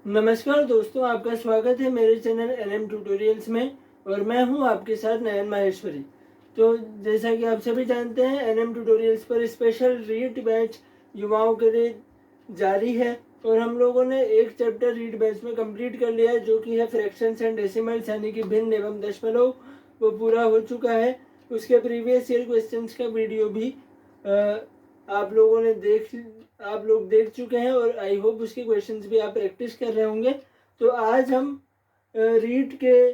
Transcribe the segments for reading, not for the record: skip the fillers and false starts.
नमस्कार दोस्तों, आपका स्वागत है मेरे चैनल एलएम ट्यूटोरियल्स में। और मैं हूं आपके साथ नयन माहेश्वरी। तो जैसा कि आप सभी जानते हैं, एलएम ट्यूटोरियल्स पर स्पेशल रीड बैच युवाओं के लिए जारी है। और हम लोगों ने एक चैप्टर रीड बैच में कंप्लीट कर लिया है, जो कि है फ्रैक्शंस एंड डेसिमल्स, यानी कि भिन्न एवं दशमलव। वो पूरा हो चुका है। उसके प्रीवियस ईयर क्वेश्चंस का वीडियो भी आप लोगों ने आप लोग देख चुके हैं, और आई होप उसके क्वेश्चंस भी आप प्रैक्टिस कर रहे होंगे। तो आज हम रीड के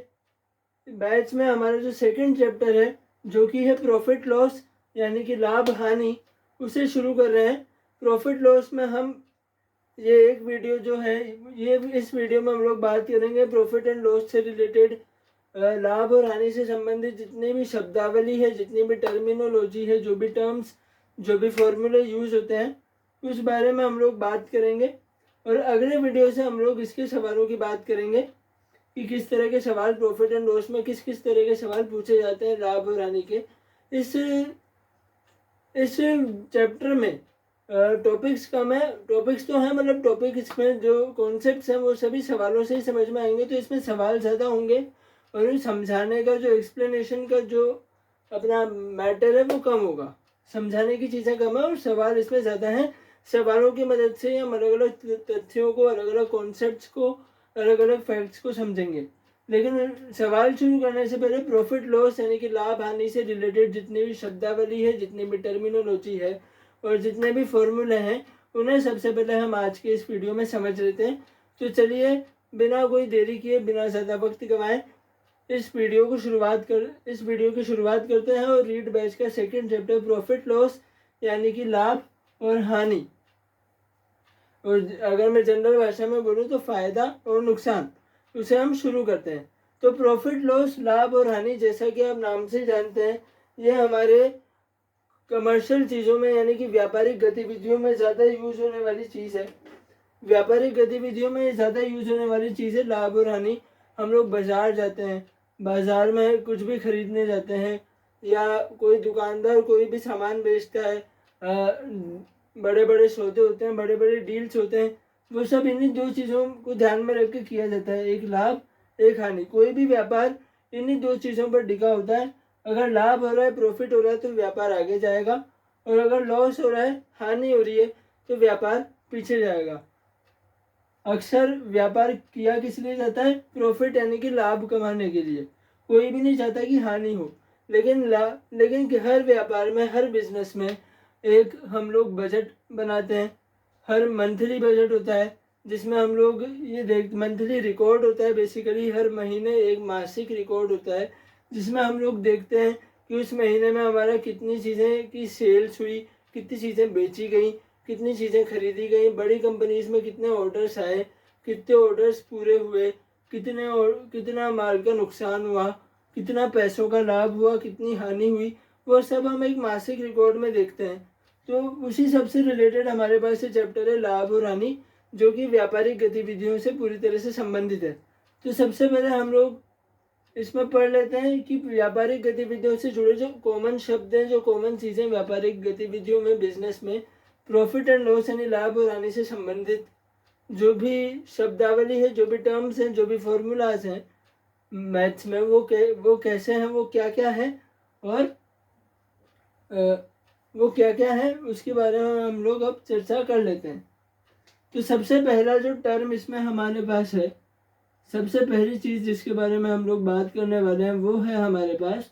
बैच में हमारा जो सेकंड चैप्टर है, जो कि है प्रॉफिट लॉस, यानी कि लाभ हानि, उसे शुरू कर रहे हैं। प्रॉफिट लॉस में हम ये एक वीडियो जो है, ये इस वीडियो में हम लोग बात करेंगे प्रॉफिट एंड लॉस से रिलेटेड, लाभ और हानि से संबंधित जितनी भी शब्दावली है, जितनी भी टर्मिनोलॉजी है, जो भी टर्म्स, जो भी फॉर्मूले यूज होते हैं, उस बारे में हम लोग बात करेंगे। और अगले वीडियो से हम लोग इसके सवालों की बात करेंगे कि किस तरह के सवाल प्रॉफिट एंड लॉस में किस किस तरह के सवाल पूछे जाते हैं लाभ और हानि के। इस इस चैप्टर में टॉपिक्स कम है, टॉपिक्स तो हैं, मतलब टॉपिक इसमें जो कॉन्सेप्ट्स हैं वो सभी सवालों से ही समझ में आएंगे। तो इसमें सवाल ज़्यादा होंगे और समझाने का जो एक्सप्लेनेशन का जो अपना मैटर है वो कम होगा। समझाने की चीज़ें कम है और सवाल इसमें ज़्यादा हैं। सवालों की मदद से हम अलग अलग तथ्यों को, अलग अलग कॉन्सेप्ट्स को, अलग अलग फैक्ट्स को समझेंगे। लेकिन सवाल शुरू करने से पहले प्रॉफिट लॉस यानी कि लाभ हानि से रिलेटेड जितनी भी शब्दावली है, जितनी भी टर्मिनोलॉजी है और जितने भी फॉर्मूले हैं, उन्हें सबसे पहले हम आज के इस वीडियो में समझ लेते हैं। तो चलिए, बिना कोई देरी किए, बिना ज़्यादा वक्त गवाए, इस वीडियो की शुरुआत करते हैं और रीड बैच का सेकंड चैप्टर प्रॉफिट लॉस यानी कि लाभ और हानि, और अगर मैं जनरल भाषा में बोलूँ तो फायदा और नुकसान, उसे हम शुरू करते हैं। तो प्रॉफिट लॉस, लाभ और हानि, जैसा कि आप नाम से जानते हैं, ये हमारे कमर्शियल चीज़ों में यानी कि व्यापारिक गतिविधियों में ज़्यादा यूज होने वाली चीज़ है। व्यापारिक गतिविधियों में ज़्यादा यूज होने वाली चीज़ है लाभ और हानि। हम लोग बाजार जाते हैं, बाजार में कुछ भी खरीदने जाते हैं, या कोई दुकानदार कोई भी सामान बेचता है, बड़े बड़े सौदे होते हैं, बड़े बड़े डील्स होते हैं, वो सब इन्हीं दो चीज़ों को ध्यान में रख के किया जाता है, एक लाभ एक हानि। कोई भी व्यापार इन्हीं दो चीज़ों पर टिका होता है। अगर लाभ हो रहा है, प्रॉफिट हो रहा है, तो व्यापार आगे जाएगा, और अगर लॉस हो रहा है, हानि हो रही है, तो व्यापार पीछे जाएगा। अक्सर व्यापार किया किस लिए जाता है? प्रॉफिट यानी कि लाभ कमाने के लिए। कोई भी नहीं चाहता कि हानि हो। लेकिन हर व्यापार में, हर बिजनेस में एक हम लोग बजट बनाते हैं। हर मंथली बजट होता है, जिसमें हम लोग मंथली रिकॉर्ड होता है, बेसिकली हर महीने एक मासिक रिकॉर्ड होता है, जिसमें हम लोग देखते हैं कि उस महीने में हमारा कितनी चीज़ें की सेल्स हुई, कितनी चीज़ें बेची गई, कितनी चीज़ें खरीदी गई, बड़ी कंपनीज में कितने ऑर्डर्स आए, कितने ऑर्डर्स पूरे हुए, कितना माल का नुकसान हुआ, कितना पैसों का लाभ हुआ, कितनी हानि हुई, वो सब हम एक मासिक रिकॉर्ड में देखते हैं। तो उसी सब से रिलेटेड हमारे पास ये चैप्टर है लाभ और हानि, जो कि व्यापारिक गतिविधियों से पूरी तरह से संबंधित है। तो सबसे पहले हम लोग इसमें पढ़ लेते हैं कि व्यापारिक गतिविधियों से जुड़े जो कॉमन शब्द हैं, जो कॉमन चीज़ें व्यापारिक गतिविधियों में, बिजनेस में प्रॉफिट एंड लॉस यानी लाभ और हानि से संबंधित जो भी शब्दावली है, जो भी टर्म्स हैं, जो भी फॉर्मूलाज हैं मैथ्स में, वो कैसे हैं, वो क्या क्या है, और वो क्या क्या है, उसके बारे में हम लोग अब चर्चा कर लेते हैं। तो सबसे पहला जो टर्म इसमें हमारे पास है, सबसे पहली चीज जिसके बारे में हम लोग बात करने वाले हैं, वो है हमारे पास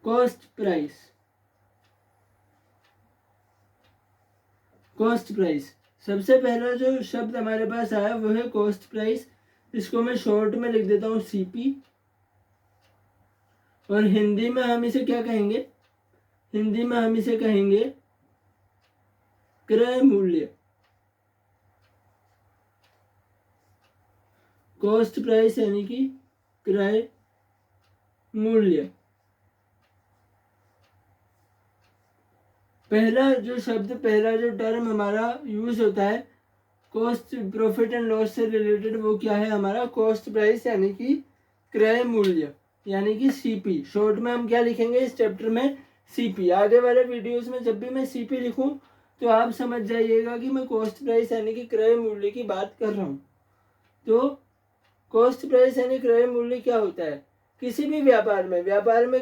कॉस्ट प्राइस। कॉस्ट प्राइस, सबसे पहला जो शब्द हमारे पास आया वो है कॉस्ट प्राइस। इसको मैं शॉर्ट में लिख देता हूँ सीपी। और हिंदी में हम इसे क्या कहेंगे? हिंदी में हम इसे कहेंगे क्रय मूल्य। कॉस्ट प्राइस यानी कि क्रय मूल्य। पहला जो टर्म हमारा यूज होता है कॉस्ट, प्रॉफिट एंड लॉस से रिलेटेड, वो क्या है हमारा? कॉस्ट प्राइस यानी कि क्रय मूल्य, यानी कि सीपी। शॉर्ट में हम क्या लिखेंगे इस चैप्टर में? सीपी। आगे वाले वीडियोस में जब भी मैं सीपी लिखूं तो आप समझ जाइएगा कि मैं कॉस्ट प्राइस यानी कि क्रय मूल्य की बात कर रहा हूँ। तो कॉस्ट प्राइस यानी क्रय मूल्य क्या होता है? किसी भी व्यापार में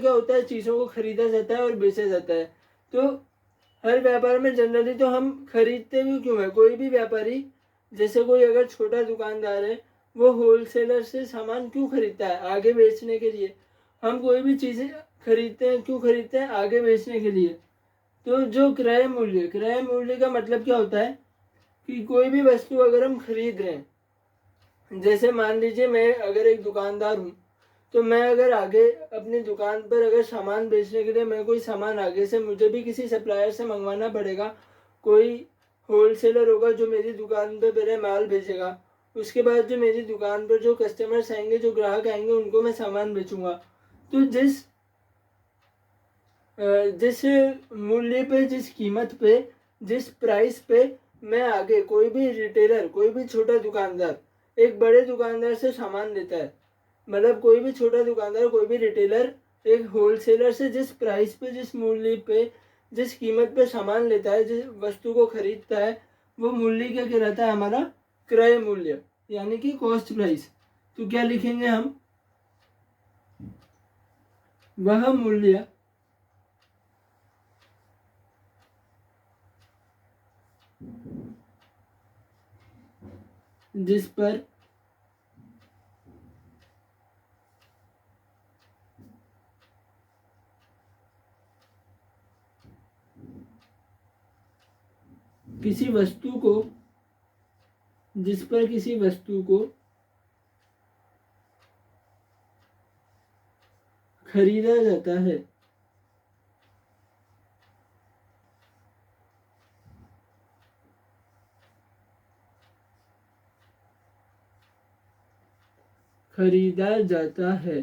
क्या होता है, चीज़ों को खरीदा जाता है और बेचा जाता है। तो हर व्यापार में जनरली तो हम खरीदते भी क्यों है? कोई भी व्यापारी, जैसे कोई अगर छोटा दुकानदार है, वो होलसेलर से सामान क्यों खरीदता है? आगे बेचने के लिए। हम कोई भी चीज़ें खरीदते हैं, क्यों खरीदते हैं? आगे बेचने के लिए। तो जो क्रय मूल्य का मतलब क्या होता है कि कोई भी वस्तु अगर हम खरीद रहे हैं, जैसे मान लीजिए मैं अगर एक दुकानदार हूँ, तो मैं अगर आगे अपनी दुकान पर अगर सामान बेचने के लिए मैं कोई सामान आगे से मुझे भी किसी सप्लायर से मंगवाना पड़ेगा। कोई होलसेलर होगा जो मेरी दुकान पर मेरा माल भेजेगा। उसके बाद जो मेरी दुकान पर जो कस्टमर्स आएंगे, जो ग्राहक आएंगे, उनको मैं सामान बेचूंगा। तो जिस मूल्य पे, जिस कीमत पे, जिस प्राइस पे मैं आगे कोई भी रिटेलर, कोई भी छोटा दुकानदार एक बड़े दुकानदार से सामान लेता है, मतलब कोई भी छोटा दुकानदार, कोई भी रिटेलर एक होलसेलर से जिस प्राइस पे, जिस मूल्य पे, जिस कीमत पे सामान लेता है, जिस वस्तु को खरीदता है, वो मूल्य क्या कहलाता है? हमारा क्रय मूल्य यानी कि कॉस्ट प्राइस। तो क्या लिखेंगे हम? वह मूल्य जिस पर किसी वस्तु को, जिस पर किसी वस्तु को खरीदा जाता है। खरीदा जाता है।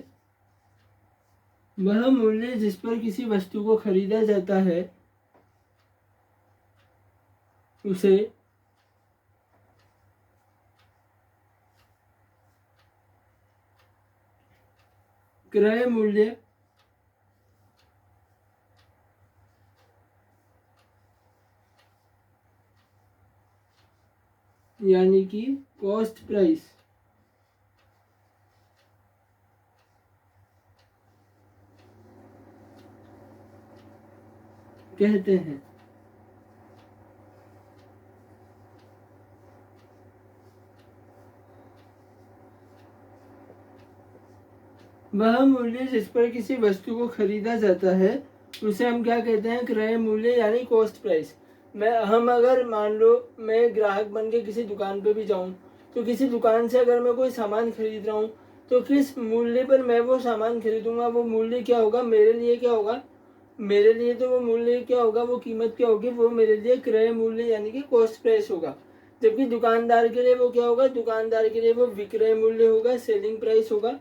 वह मूल्य जिस पर किसी वस्तु को खरीदा जाता है उसे क्रय मूल्य यानी कि कॉस्ट प्राइस कहते हैं। वह मूल्य जिस पर किसी वस्तु को खरीदा जाता है उसे हम क्या कहते हैं? क्रय मूल्य यानी कॉस्ट प्राइस। हम अगर मान लो मैं ग्राहक बन के किसी दुकान पे भी जाऊं, तो किसी दुकान से अगर मैं कोई सामान खरीद रहा हूं, तो किस मूल्य पर मैं वो सामान खरीदूंगा, वो मूल्य क्या होगा मेरे लिए? क्या होगा मेरे लिए? तो वो मूल्य क्या होगा, वो कीमत क्या होगी? वो मेरे लिए क्रय मूल्य यानी कि कॉस्ट प्राइस होगा। जबकि दुकानदार के लिए वो क्या होगा? दुकानदार के लिए वो विक्रय मूल्य होगा, सेलिंग प्राइस होगा।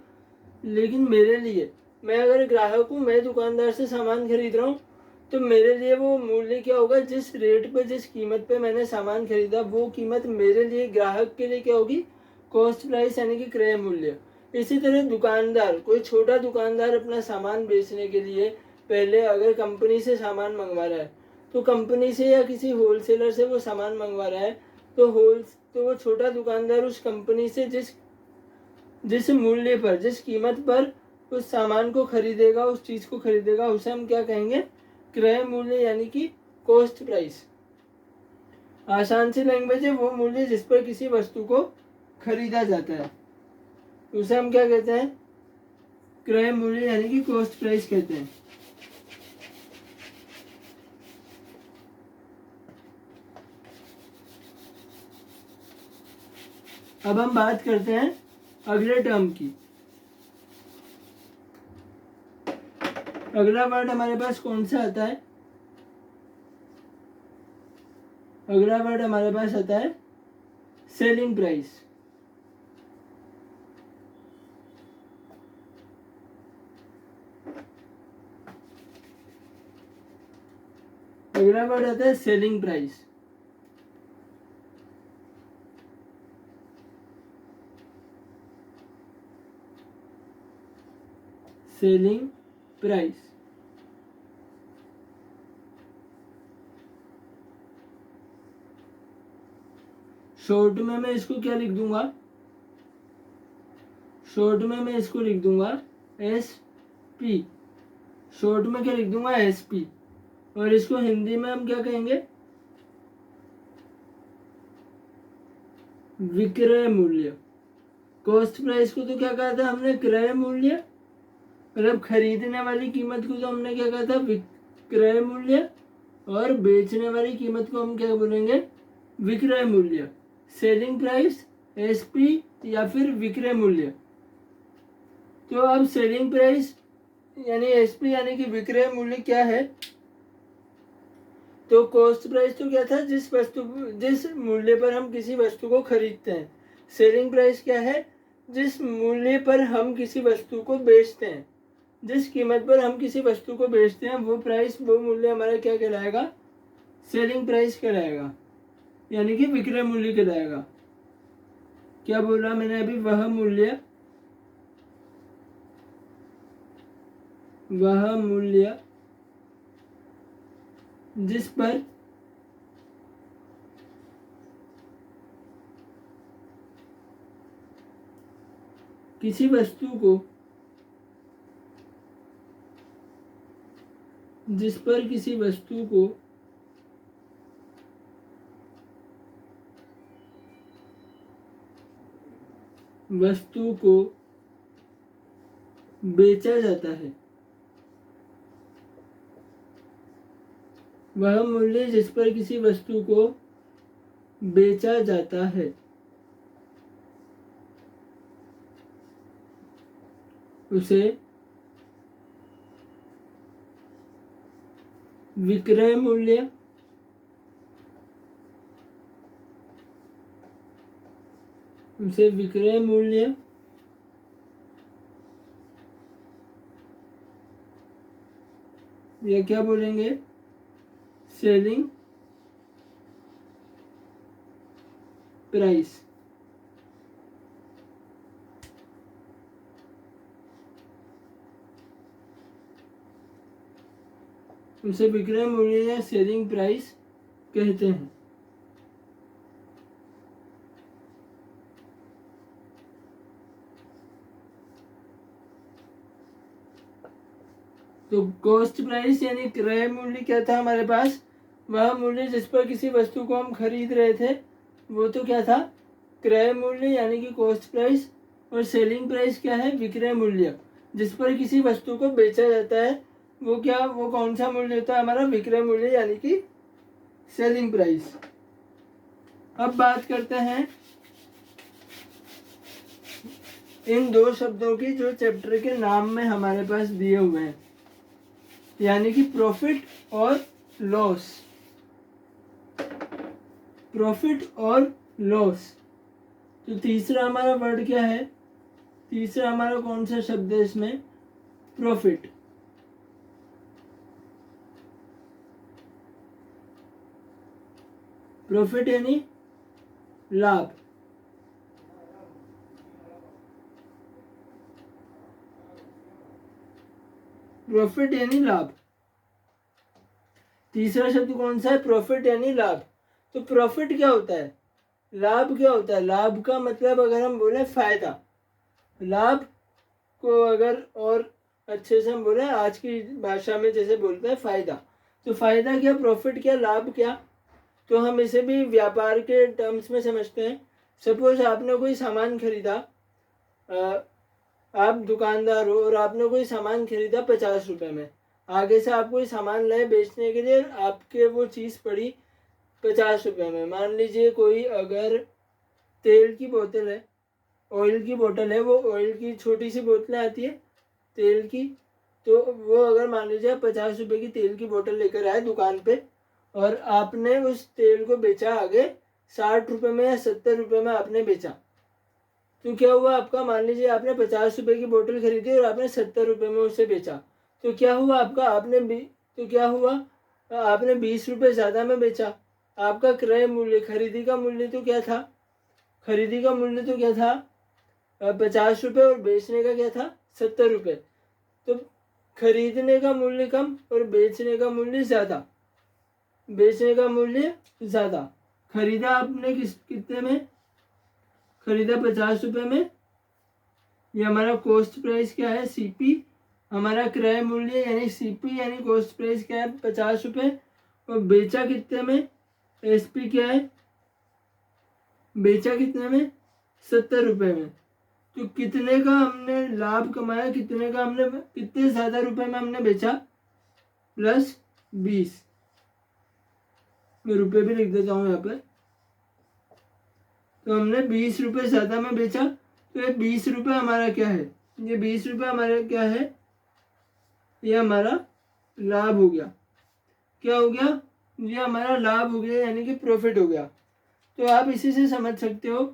लेकिन मेरे लिए, मैं अगर ग्राहक हूँ, मैं दुकानदार से सामान खरीद रहा हूँ, तो मेरे लिए वो मूल्य क्या होगा? जिस रेट पे, जिस कीमत पे मैंने सामान खरीदा, वो कीमत मेरे लिए, ग्राहक के लिए क्या होगी? कॉस्ट प्राइस यानी कि क्रय मूल्य। इसी तरह दुकानदार, कोई छोटा दुकानदार अपना सामान बेचने के लिए पहले अगर कंपनी से सामान मंगवा रहा है, तो कंपनी से या किसी होलसेलर से वो सामान मंगवा रहा है, तो वो छोटा दुकानदार उस कंपनी से जिस जिस मूल्य पर, जिस कीमत पर उस सामान को खरीदेगा, उस चीज को खरीदेगा, उसे हम क्या कहेंगे? क्रय मूल्य यानी कि कॉस्ट प्राइस। आसान सी लैंग्वेज है, वो मूल्य जिस पर किसी वस्तु को खरीदा जाता है उसे हम क्या कहते हैं? क्रय मूल्य यानी कि कॉस्ट प्राइस कहते हैं। अब हम बात करते हैं अगले टर्म की। अगला वर्ड हमारे पास कौन सा आता है? अगला वर्ड हमारे पास आता है सेलिंग प्राइस। अगला वर्ड आता है selling price. Selling price. Short में मैं इसको क्या लिख दूंगा, शॉर्ट में मैं इसको लिख दूंगा SP, शॉर्ट में क्या लिख दूंगा SP, और इसको हिंदी में हम क्या कहेंगे, विक्रय मूल्य। कॉस्ट प्राइस को तो क्या कहा था हमने, क्रय मूल्य, मतलब खरीदने वाली कीमत को तो हमने क्या कहा था, विक्रय मूल्य, और बेचने वाली कीमत को हम क्या बोलेंगे, विक्रय मूल्य। सेलिंग प्राइस SP या फिर विक्रय मूल्य। तो अब सेलिंग प्राइस यानी SP यानी कि विक्रय मूल्य क्या है, तो कॉस्ट प्राइस तो क्या था, जिस मूल्य पर हम किसी वस्तु को खरीदते हैं। सेलिंग प्राइस क्या है, जिस मूल्य पर हम किसी वस्तु को बेचते हैं, जिस कीमत पर हम किसी वस्तु को बेचते हैं वो प्राइस, वो मूल्य हमारा क्या कहलाएगा, सेलिंग प्राइस कहलाएगा, यानी कि विक्रय मूल्य कहलाएगा। क्या बोला मैंने अभी, वह मूल्य जिस पर किसी वस्तु को बेचा जाता है, वह मूल्य जिस पर किसी वस्तु को बेचा जाता है उसे विक्रय मूल्य या क्या बोलेंगे, सेलिंग प्राइस। उसे विक्रय मूल्य या सेलिंग प्राइस कहते हैं। तो कॉस्ट प्राइस यानी क्रय मूल्य क्या था हमारे पास, वह मूल्य जिस पर किसी वस्तु को हम खरीद रहे थे वो तो क्या था, क्रय मूल्य यानी कि कॉस्ट प्राइस, और सेलिंग प्राइस क्या है, विक्रय मूल्य। जिस पर किसी वस्तु को बेचा जाता है वो कौन सा मूल्य होता है हमारा, विक्रय मूल्य यानी कि सेलिंग प्राइस। अब बात करते हैं इन दो शब्दों की जो चैप्टर के नाम में हमारे पास दिए हुए हैं, यानी कि प्रॉफिट और लॉस। प्रॉफिट और लॉस। तो तीसरा हमारा वर्ड क्या है, तीसरा हमारा कौन सा शब्द है इसमें, प्रॉफिट। प्रॉफिट यानी लाभ। प्रॉफिट यानी लाभ। तीसरा शब्द कौन सा है, प्रॉफिट यानी लाभ। तो प्रॉफिट क्या होता है, लाभ क्या होता है, लाभ का मतलब अगर हम बोले फायदा, लाभ को अगर और अच्छे से हम बोले आज की भाषा में जैसे बोलते हैं फायदा, तो फायदा क्या, प्रॉफिट क्या, लाभ क्या। तो हम इसे भी व्यापार के टर्म्स में समझते हैं। सपोज आपने कोई सामान खरीदा, आप दुकानदार हो और आपने कोई सामान खरीदा 50 रुपए में, आगे से आप कोई सामान लाए बेचने के लिए, आपके वो चीज़ पड़ी 50 रुपए में। मान लीजिए कोई अगर तेल की बोतल है, ऑयल की बोतल है, वो ऑयल की छोटी सी बोतलें आती है तेल की, तो वो अगर मान लीजिए 50 रुपए की तेल की बोतल लेकर आए दुकान पे और आपने उस तेल को बेचा आगे 60 रुपए में या 70 रुपए में आपने बेचा, तो क्या हुआ आपका, मान लीजिए आपने 50 रुपए की बोतल खरीदी और आपने 70 रुपए में उसे बेचा, तो क्या हुआ आपका, तो क्या हुआ, आपने 20 रुपए ज़्यादा में बेचा। आपका क्रय मूल्य, खरीदी का मूल्य तो क्या था, खरीदी का मूल्य तो क्या था 50 रुपए, और बेचने का क्या था 70 रुपए। तो खरीदने का मूल्य कम और बेचने का मूल्य ज़्यादा, बेचने का मूल्य ज़्यादा। खरीदा आपने कितने में, खरीदा 50 रुपये में। ये हमारा कॉस्ट प्राइस क्या है, सीपी। हमारा क्रय मूल्य यानी सीपी यानी कॉस्ट प्राइस क्या है, 50 रुपये। और बेचा कितने में, एसपी क्या है, बेचा कितने में, 70 रुपये में। तो कितने का हमने लाभ कमाया, कितने का हमने, कितने ज़्यादा रुपए में हमने बेचा, +20। मैं रुपए भी लिख देता हूँ यहाँ पर। तो हमने 20 रुपये ज़्यादा में बेचा। तो ये 20 रुपये हमारा क्या है, ये 20 रुपये हमारा क्या है, ये हमारा लाभ हो गया। क्या हो गया, ये हमारा लाभ हो गया यानी कि प्रॉफिट हो गया। तो आप इसी से समझ सकते हो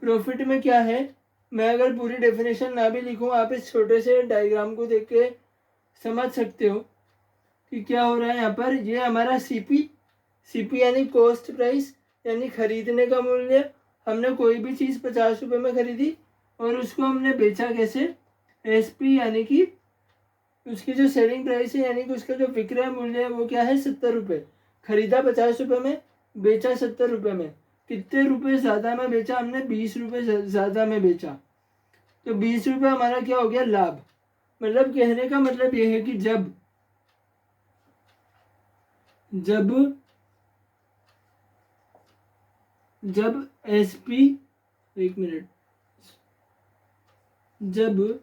प्रॉफिट में क्या है। मैं अगर पूरी डेफिनेशन ना भी लिखूं, आप इस छोटे से डायग्राम को देख के समझ सकते हो कि क्या हो रहा है यहाँ पर। ये हमारा सीपी यानी कॉस्ट प्राइस यानी खरीदने का मूल्य। हमने कोई भी चीज़ 50 रुपये में खरीदी और उसको हमने बेचा कैसे, एसपी यानी कि उसकी जो सेलिंग प्राइस है यानी कि उसका जो विक्रय मूल्य है वो क्या है, 70 रुपये। खरीदा 50 रुपये में, बेचा 70 रुपये में। कितने रुपए ज़्यादा में बेचा हमने, 20 रुपये ज़्यादा में बेचा। तो 20 रुपये हमारा क्या हो गया, लाभ। मतलब कहने का मतलब ये है कि जब एसपी, एक मिनट, जब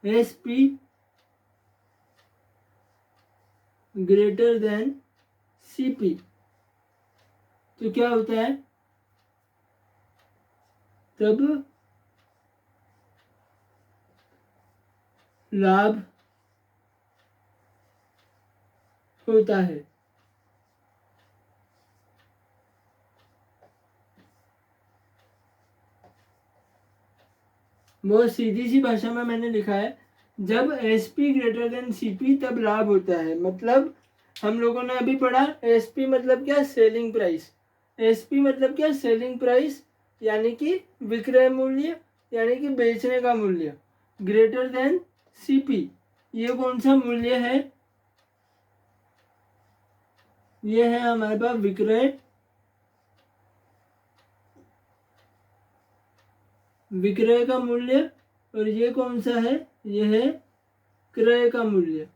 एसपी ग्रेटर देन सीपी, तो क्या होता है, तब लाभ होता है। बहुत सीधी सी भाषा में मैंने लिखा है, जब एसपी ग्रेटर देन सीपी तब लाभ होता है। मतलब हम लोगों ने अभी पढ़ा, एसपी मतलब क्या, सेलिंग प्राइस। एसपी मतलब क्या, सेलिंग प्राइस यानी कि विक्रय मूल्य यानी कि बेचने का मूल्य। ग्रेटर देन सीपी, ये कौन सा मूल्य है, ये है हमारे पास विक्रय का मूल्य। और ये कौन सा है, ये है क्रय का मूल्य।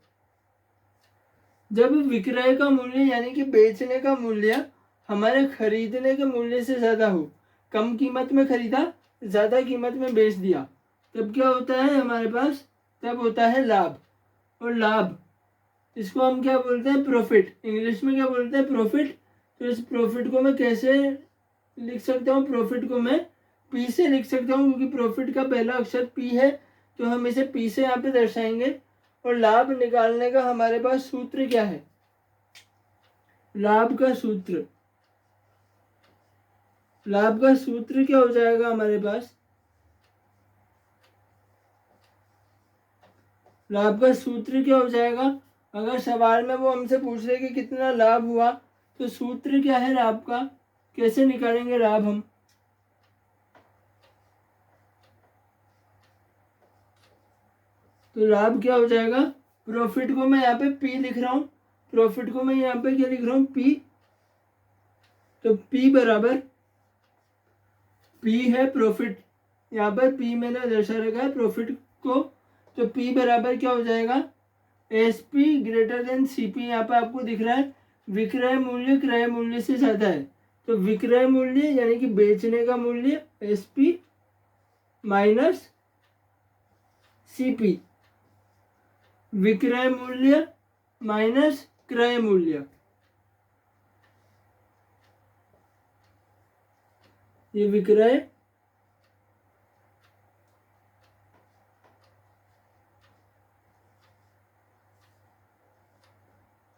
जब विक्रय का मूल्य यानी कि बेचने का मूल्य हमारे खरीदने के मूल्य से ज़्यादा हो, कम कीमत में खरीदा, ज़्यादा कीमत में बेच दिया, तब क्या होता है हमारे पास, तब होता है लाभ। और लाभ, इसको हम क्या बोलते हैं, प्रॉफिट। इंग्लिश में क्या बोलते हैं, प्रॉफिट। तो इस प्रॉफिट को मैं कैसे लिख सकता हूँ, प्रॉफिट को मैं पी से लिख सकता हूँ, क्योंकि प्रॉफिट का पहला अक्षर पी है, तो हम इसे पी से यहाँ पे दर्शाएंगे। और लाभ निकालने का हमारे पास सूत्र क्या है, लाभ का सूत्र, लाभ का सूत्र क्या हो जाएगा हमारे पास, लाभ का सूत्र क्या हो जाएगा। अगर सवाल में वो हमसे पूछ रहे कि कितना लाभ हुआ, तो सूत्र क्या है लाभ का, कैसे निकालेंगे लाभ हम। तो लाभ क्या हो जाएगा, प्रॉफिट को मैं यहाँ पे पी लिख रहा हूँ, प्रॉफिट को मैं यहाँ पे क्या लिख रहा हूँ, पी। तो पी बराबर, पी है प्रॉफिट, यहाँ पर पी मैंने दर्शा रखा है प्रॉफिट को। तो पी बराबर क्या हो जाएगा, S P greater than C P. यहाँ पर आपको दिख रहा है विक्रय मूल्य क्रय मूल्य से ज़्यादा है, तो विक्रय मूल्य यानी कि बेचने का मूल्य S P minus C P, विक्रय मूल्य माइनस क्रय मूल्य। ये विक्रय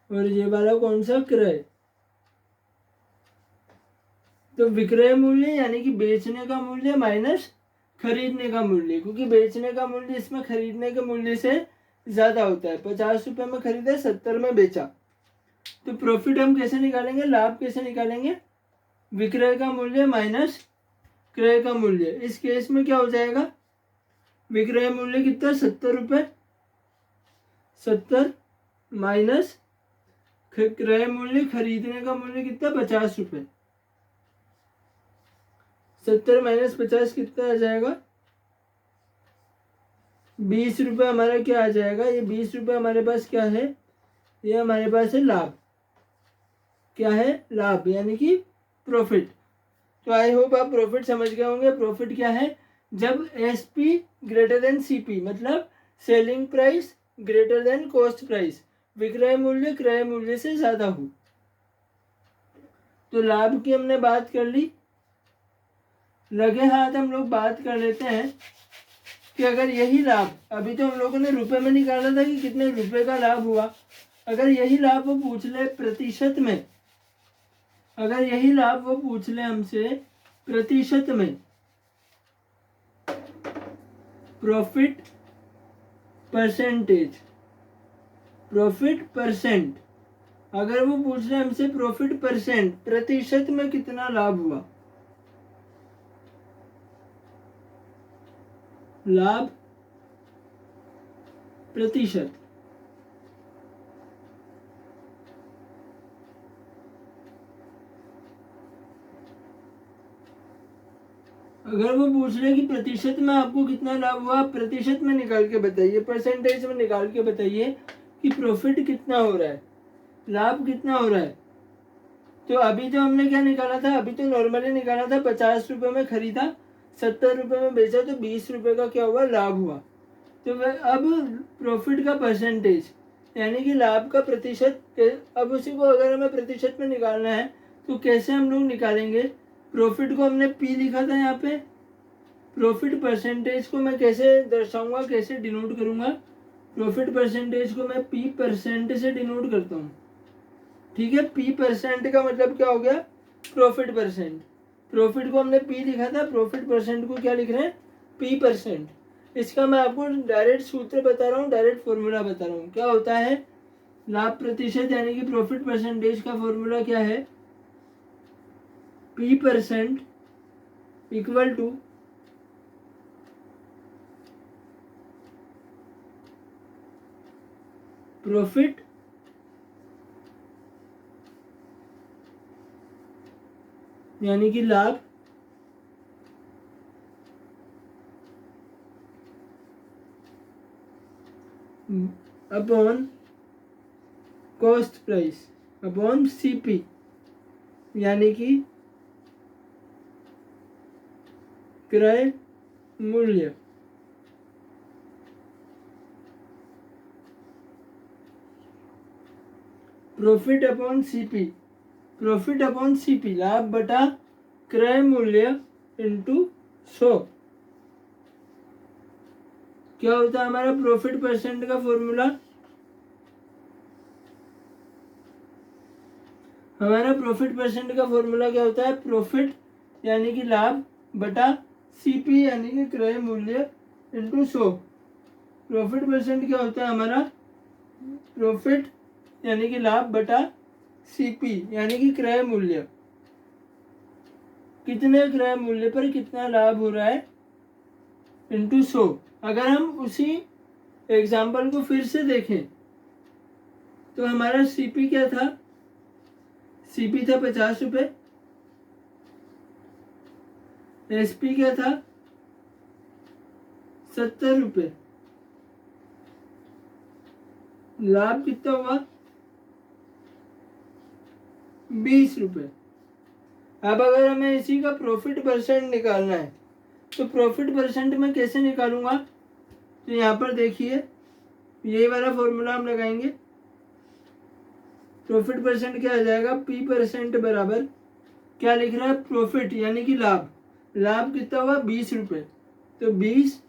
और ये वाला कौन सा, क्रय। तो विक्रय मूल्य यानी कि बेचने का मूल्य माइनस खरीदने का मूल्य, क्योंकि बेचने का मूल्य इसमें खरीदने के मूल्य से ज़्यादा होता है। 50 रुपये में खरीदा, 70 में बेचा। तो प्रॉफिट हम कैसे निकालेंगे, लाभ कैसे निकालेंगे, विक्रय का मूल्य माइनस क्रय का मूल्य। इस केस में क्या हो जाएगा, विक्रय मूल्य कितना, 70 रुपये, 70 माइनस क्रय मूल्य, खरीदने का मूल्य कितना, 50 रुपये। 70 माइनस 50 कितना आ जाएगा, 20 रुपये हमारा क्या आ जाएगा, ये 20 रुपये हमारे पास क्या है, ये हमारे पास है लाभ। क्या है, लाभ, यानी कि प्रॉफिट। तो आई होप आप प्रॉफिट समझ गए होंगे। प्रॉफिट क्या है, जब एसपी ग्रेटर देन सीपी, मतलब selling price greater than cost price, विक्रय मूल्य क्रय मूल्य से ज्यादा हो। तो लाभ की हमने बात कर ली। लगे हाथ हम लोग बात कर लेते हैं कि अगर यही लाभ, अभी तो हम लोगों ने रुपए में निकाला था कि कितने रुपए का लाभ हुआ, अगर यही लाभ वो पूछ ले प्रतिशत में, अगर यही लाभ वो पूछ ले हमसे प्रतिशत में, प्रॉफिट परसेंटेज, प्रॉफिट परसेंट, अगर वो पूछ रहे हमसे प्रॉफिट परसेंट, प्रतिशत में कितना लाभ हुआ, लाभ प्रतिशत, अगर वो पूछ रहे कि प्रतिशत में आपको कितना लाभ हुआ, प्रतिशत में निकाल के बताइए, परसेंटेज में निकाल के बताइए कि प्रॉफिट कितना हो रहा है, लाभ कितना हो रहा है। तो अभी तो हमने क्या निकाला था, अभी तो नॉर्मली निकाला था, 50 रुपये में खरीदा, 70 रुपये में बेचा, तो 20 रुपये का क्या हुआ, लाभ हुआ। तो अब प्रॉफिट का परसेंटेज, यानी कि लाभ का प्रतिशत, अब उसी को अगर हमें प्रतिशत में निकालना है तो कैसे हम लोग निकालेंगे। प्रॉफिट को हमने पी लिखा था यहाँ पे, प्रॉफिट परसेंटेज को मैं कैसे दर्शाऊंगा, कैसे डिनोट करूंगा, प्रॉफिट परसेंटेज को मैं पी परसेंट से डिनोट करता हूँ। ठीक है, पी परसेंट का मतलब क्या हो गया, प्रॉफिट परसेंट। प्रॉफिट को हमने पी लिखा था, प्रॉफिट परसेंट को क्या लिख रहे हैं, पी परसेंट। इसका मैं आपको डायरेक्ट सूत्र बता रहा हूँ, डायरेक्ट फॉर्मूला बता रहा हूँ। क्या होता है, लाभ प्रतिशत यानी कि प्रॉफिट परसेंटेज का फॉर्मूला क्या है, P percent equal to profit यानी कि लाभ upon cost price upon CP, यानी कि क्रय मूल्य। Profit upon CP, profit upon CP, लाभ बटा क्रय मूल्य इंटू 100। क्या होता है हमारा प्रॉफिट परसेंट का फॉर्मूला, हमारा प्रॉफिट परसेंट का फॉर्मूला क्या होता है, प्रॉफिट यानी कि लाभ बटा सीपी यानी कि क्रय मूल्य इंटू 100। प्रॉफिट परसेंट क्या होता है हमारा, प्रॉफिट यानी कि लाभ बटा सीपी यानी कि क्रय मूल्य, कितने क्रय मूल्य पर कितना लाभ हो रहा है, इंटू 100। अगर हम उसी एग्जाम्पल को फिर से देखें तो हमारा सीपी क्या था, सीपी था 50 रुपये, एसपी क्या था 70 रुपये, लाभ कितना हुआ 20 रुपये। अब अगर हमें इसी का प्रॉफिट परसेंट निकालना है तो प्रॉफिट परसेंट में कैसे निकालूंगा, तो यहाँ पर देखिए यही वाला फॉर्मूला हम लगाएंगे। प्रॉफिट परसेंट क्या आ जाएगा, पी परसेंट बराबर क्या लिख रहा है, प्रॉफिट यानी कि लाभ, लाभ कितना हुआ 20 रुपये, तो 20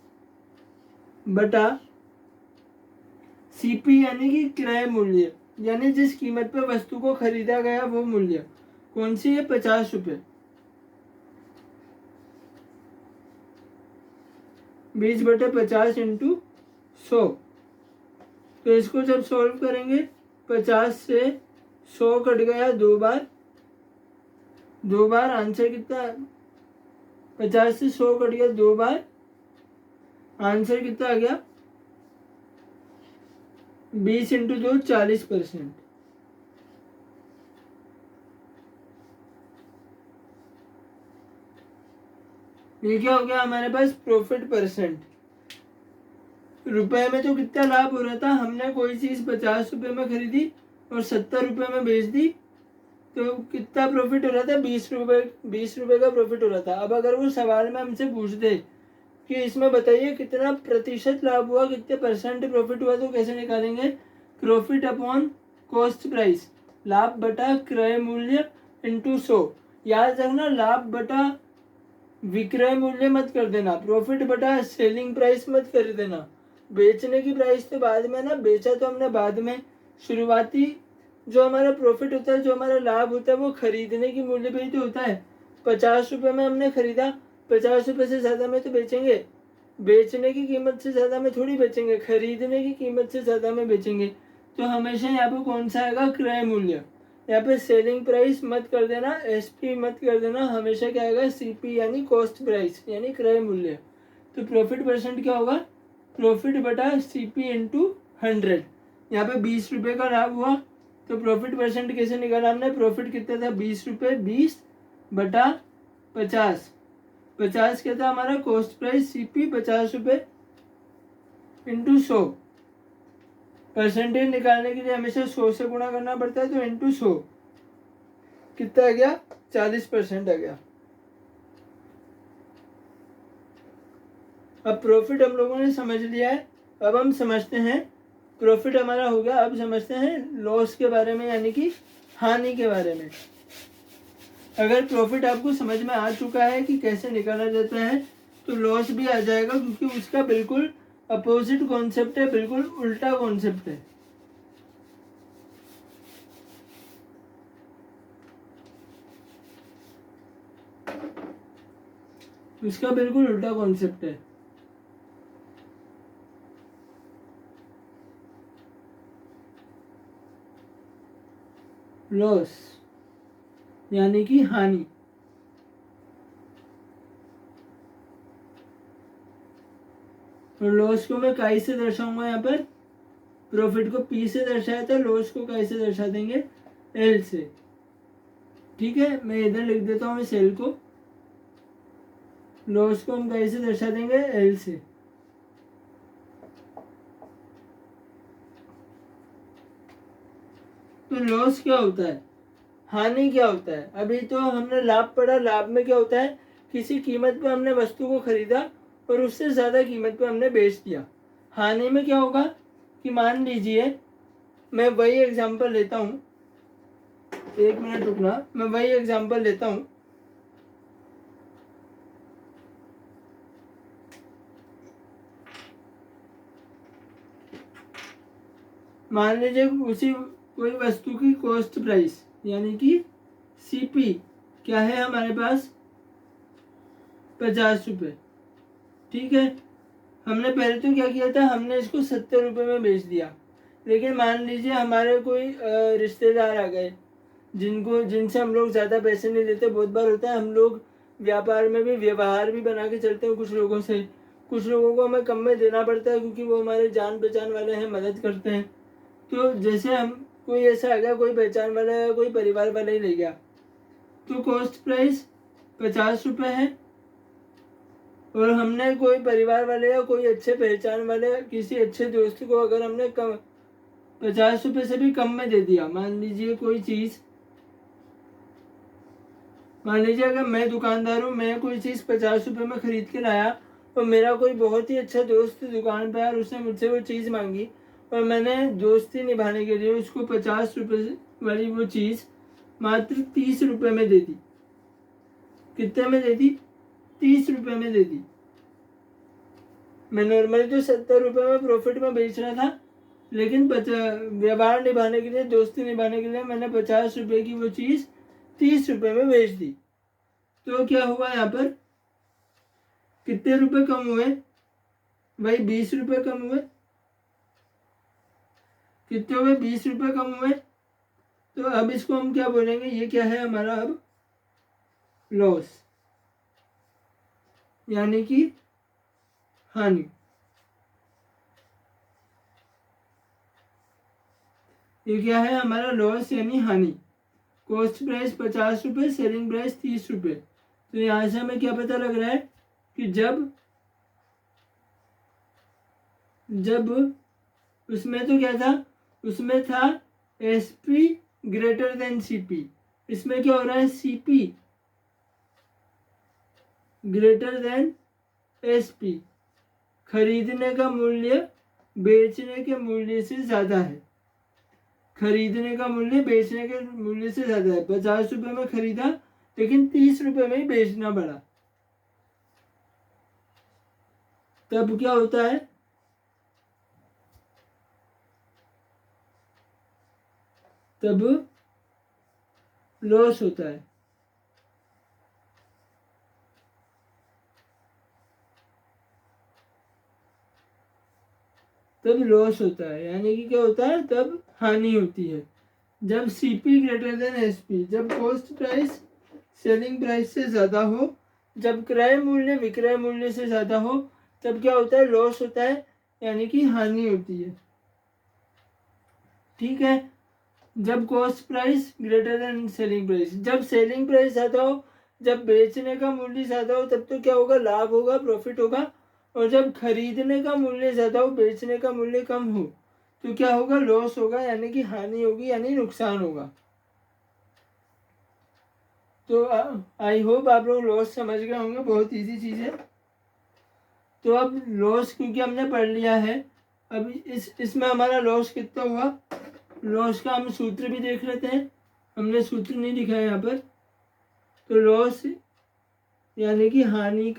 बटा सीपी यानी कि क्रय मूल्य, यानी जिस कीमत पर वस्तु को खरीदा गया वो मूल्य, कौन सी है 50 रुपये, 20 बटे 50 इंटू 100। तो इसको जब सॉल्व करेंगे 50 से 100 कट गया दो बार आंसर कितना, 50 से 100 कट गया दो बार, आंसर कितना आ गया 20 इंटू 2 40%। ये क्या हो गया हमारे पास प्रॉफिट परसेंट। रुपए में तो कितना लाभ हो रहा था, हमने कोई चीज 50 रुपए में खरीदी और 70 रुपए में बेच दी, तो कितना प्रॉफिट हो रहा था, 20 रुपए का प्रॉफिट हो रहा था। अब अगर वो सवाल में हमसे पूछ दे कि इसमें बताइए कितना प्रतिशत लाभ हुआ, कितने परसेंट प्रॉफिट हुआ, तो कैसे निकालेंगे, प्रॉफिट अपॉन कॉस्ट प्राइस, लाभ बटा क्रय मूल्य इंटू 100। याद रखना लाभ बटा विक्रय मूल्य मत कर देना, प्रॉफिट बटा सेलिंग प्राइस मत कर देना। बेचने की प्राइस तो बाद में ना, बेचा तो हमने बाद में। शुरुआती जो हमारा प्रॉफिट होता है, जो हमारा लाभ होता है, वो खरीदने की मूल्य पे ही तो होता है। 50 रुपए में हमने खरीदा, 50 रुपए से ज्यादा में तो बेचेंगे, बेचने की कीमत से ज्यादा में थोड़ी बेचेंगे, खरीदने की कीमत से ज्यादा में बेचेंगे। तो हमेशा यहाँ पे कौन सा आएगा, क्रय मूल्य। यहाँ पे सेलिंग प्राइस मत कर देना, एसपी मत कर देना, हमेशा क्या आएगा, सीपी यानी कॉस्ट प्राइस यानी क्रय मूल्य। तो प्रॉफिट परसेंट क्या होगा, प्रॉफिट बटा सीपी इंटू 100। यहाँ पे 20 रुपए का लाभ हुआ, तो प्रॉफिट परसेंट कैसे निकाला हमने, प्रॉफिट कितना था 20 रुपए, 20 बटा 50, 50 क्या था हमारा कॉस्ट प्राइस सीपी, 50 रुपए इंटू 100। परसेंटेज निकालने के लिए हमेशा 100 से गुणा करना पड़ता है, तो इंटू 100 कितना आ गया, 40% आ गया। अब प्रॉफिट हम लोगों ने समझ लिया है, अब हम समझते हैं, प्रॉफिट हमारा हो गया, अब समझते हैं लॉस के बारे में, यानी कि हानि के बारे में। अगर प्रॉफिट आपको समझ में आ चुका है कि कैसे निकाला जाता है, तो लॉस भी आ जाएगा, क्योंकि उसका बिल्कुल अपोजिट कॉन्सेप्ट है, बिल्कुल उल्टा कॉन्सेप्ट है। उसका बिल्कुल उल्टा कॉन्सेप्ट है। लॉस यानी कि हानि। और लॉस को मैं काई से दर्शाऊंगा, यहाँ पर प्रॉफिट को पी से दर्शाया था, लॉस को काई से दर्शा देंगे, एल से। ठीक है, मैं इधर लिख देता हूँ इस एल को, लॉस को हम काई से दर्शा देंगे, एल से। तो लॉस क्या होता है, हानि क्या होता है। अभी तो हमने लाभ पढ़ा, लाभ में क्या होता है, किसी कीमत पे हमने वस्तु को खरीदा और उससे ज्यादा कीमत पे हमने बेच दिया। हानि में क्या होगा कि मान लीजिए, मैं वही एग्जांपल लेता हूँ, 1 मिनट रुकना, मैं वही एग्जांपल लेता हूँ। मान लीजिए उसी कोई वस्तु की कॉस्ट प्राइस यानी कि सीपी क्या है हमारे पास, 50 रुपए। ठीक है, हमने पहले तो क्या किया था, हमने इसको 70 रुपए में बेच दिया। लेकिन मान लीजिए हमारे कोई रिश्तेदार आ गए, जिनसे हम लोग ज़्यादा पैसे नहीं लेते। बहुत बार होता है, हम लोग व्यापार में भी व्यवहार भी बना के चलते हैं कुछ लोगों से, कुछ लोगों को हमें कम में देना पड़ता है, क्योंकि वो हमारे जान पहचान वाले हैं, मदद करते हैं। तो जैसे हम, कोई ऐसा आ गया, कोई पहचान वाला है, कोई परिवार वाला ही ले गया, तो कॉस्ट प्राइस 50 रुपए है, और हमने कोई परिवार वाले या कोई अच्छे पहचान वाले किसी अच्छे दोस्त को अगर हमने कम 50 रुपए से भी कम में दे दिया, मान लीजिए कोई चीज, मान लीजिए अगर मैं दुकानदार हूँ, मैं कोई चीज 50 रुपए में खरीद के लाया, और मेरा कोई बहुत ही अच्छा दोस्त दुकान पे आया और उसने मुझसे वो चीज मांगी, और मैंने दोस्ती निभाने के लिए उसको 50 रुपए वाली वो चीज मात्र 30 रुपए में दे दी। कितने में दे दी, 30 रुपए में दे दी। मैं नॉर्मली तो 70 रुपए में प्रॉफिट में बेच रहा था, लेकिन व्यवहार निभाने के लिए, दोस्ती निभाने के लिए मैंने 50 रुपए की वो चीज 30 रुपए में बेच दी। तो क्या हुआ, यहाँ पर कितने रुपए कम हुए, भाई 20 रुपए कम हुए। कितने हुए, 20 रुपए कम हुए। तो अब इसको हम क्या बोलेंगे, ये क्या है हमारा अब लॉस यानी कि हानि। ये क्या है हमारा लॉस यानी हानि। कॉस्ट प्राइस 50 रुपए, सेलिंग प्राइस 30 रुपए। तो यहाँ से हमें क्या पता लग रहा है कि जब उसमें तो क्या था, उसमें था SP ग्रेटर देन CP। इसमें क्या हो रहा है, CP ग्रेटर देन SP। खरीदने का मूल्य बेचने के मूल्य से ज्यादा है। खरीदने का मूल्य बेचने के मूल्य से ज्यादा है। 50 रुपए में खरीदा लेकिन 30 रुपए में ही बेचना पड़ा। तब क्या होता है, तब लॉस होता है। तब लॉस होता है, यानी कि क्या होता है, तब हानि होती है। जब CP ग्रेटर देन SP, जब कॉस्ट प्राइस सेलिंग प्राइस से ज़्यादा हो, जब क्रय मूल्य विक्रय मूल्य से ज़्यादा हो, तब क्या होता है, लॉस होता है, यानी कि हानि होती है। ठीक है। जब cost price greater than selling price, जब सेलिंग प्राइस ज़्यादा हो, जब बेचने का मूल्य ज़्यादा हो, तब तो क्या होगा, लाभ होगा, प्रॉफिट होगा। और जब खरीदने का मूल्य ज़्यादा हो, बेचने का मूल्य कम हो, तो क्या होगा, लॉस होगा, यानी कि हानि होगी, यानी नुकसान होगा। तो आई होप आप लोग लॉस समझ गए होंगे, बहुत इजी चीज़ है। तो अब लॉस क्योंकि हमने पढ़ लिया है, अब इसमें हमारा लॉस कितना हुआ, लॉस का हम सूत्र भी देख लेते हैं। हमने सूत्र नहीं लिखा है यहाँ पर। तो लॉस यानी कि हानि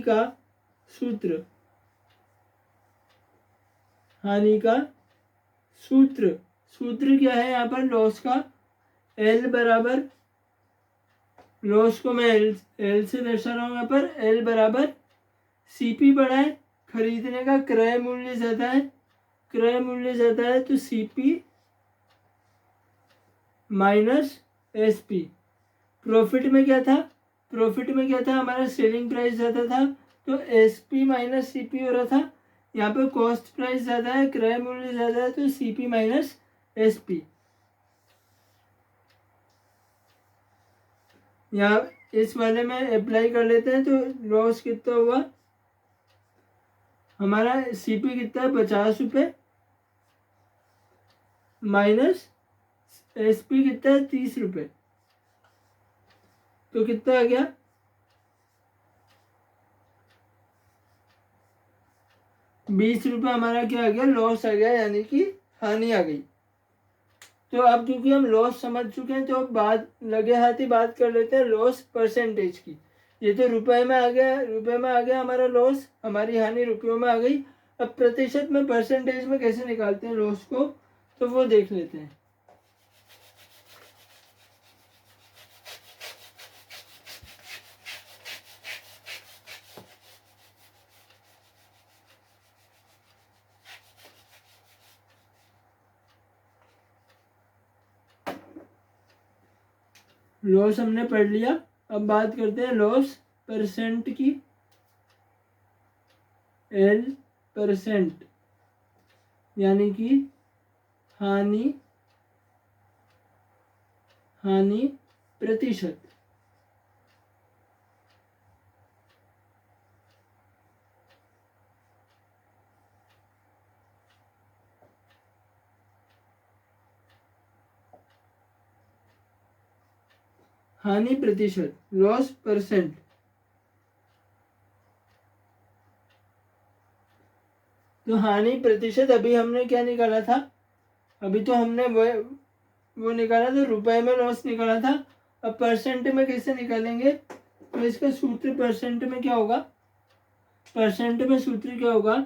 का सूत्र, हानि का सूत्र क्या है यहाँ पर लॉस का, L बराबर, लॉस को मैं L से दर्शा रहा हूँ यहाँ पर, L बराबर CP बड़ा है, खरीदने का क्रय मूल्य ज़्यादा है, क्रय मूल्य ज़्यादा है तो CP माइनस SP। प्रॉफिट में क्या था, प्रॉफिट में क्या था, हमारा सेलिंग प्राइस ज़्यादा था तो SP माइनस CP हो रहा था। यहाँ पे कॉस्ट प्राइस ज़्यादा है, क्रय मूल्य ज़्यादा है तो CP माइनस SP। यहाँ इस वाले में अप्लाई कर लेते हैं तो लॉस कितना हुआ, हमारा CP कितना है, 50 रुपये, माइनस SP कितना है, 30 रुपये, तो कितना आ गया, 20 रुपये हमारा क्या आ गया, लॉस आ गया, यानी कि हानि आ गई। तो अब क्योंकि हम लॉस समझ चुके हैं तो अब बात लगे हाथ ही बात कर लेते हैं लॉस परसेंटेज की। ये तो रुपए में आ गया, रुपए में आ गया हमारा लॉस, हमारी हानि रुपयों में आ गई। अब प्रतिशत में, परसेंटेज में कैसे निकालते हैं लॉस को, तो वो देख लेते हैं। लॉस हमने पढ़ लिया, अब बात करते हैं लॉस परसेंट की। L% यानी कि हानि प्रतिशत। हानि प्रतिशत, लॉस परसेंट। तो हानि प्रतिशत अभी हमने क्या निकाला था, अभी तो हमने वो निकाला था, रुपए में लॉस निकाला था। अब परसेंट में कैसे निकालेंगे, तो इसका सूत्र परसेंट में क्या होगा, परसेंट में सूत्र क्या होगा,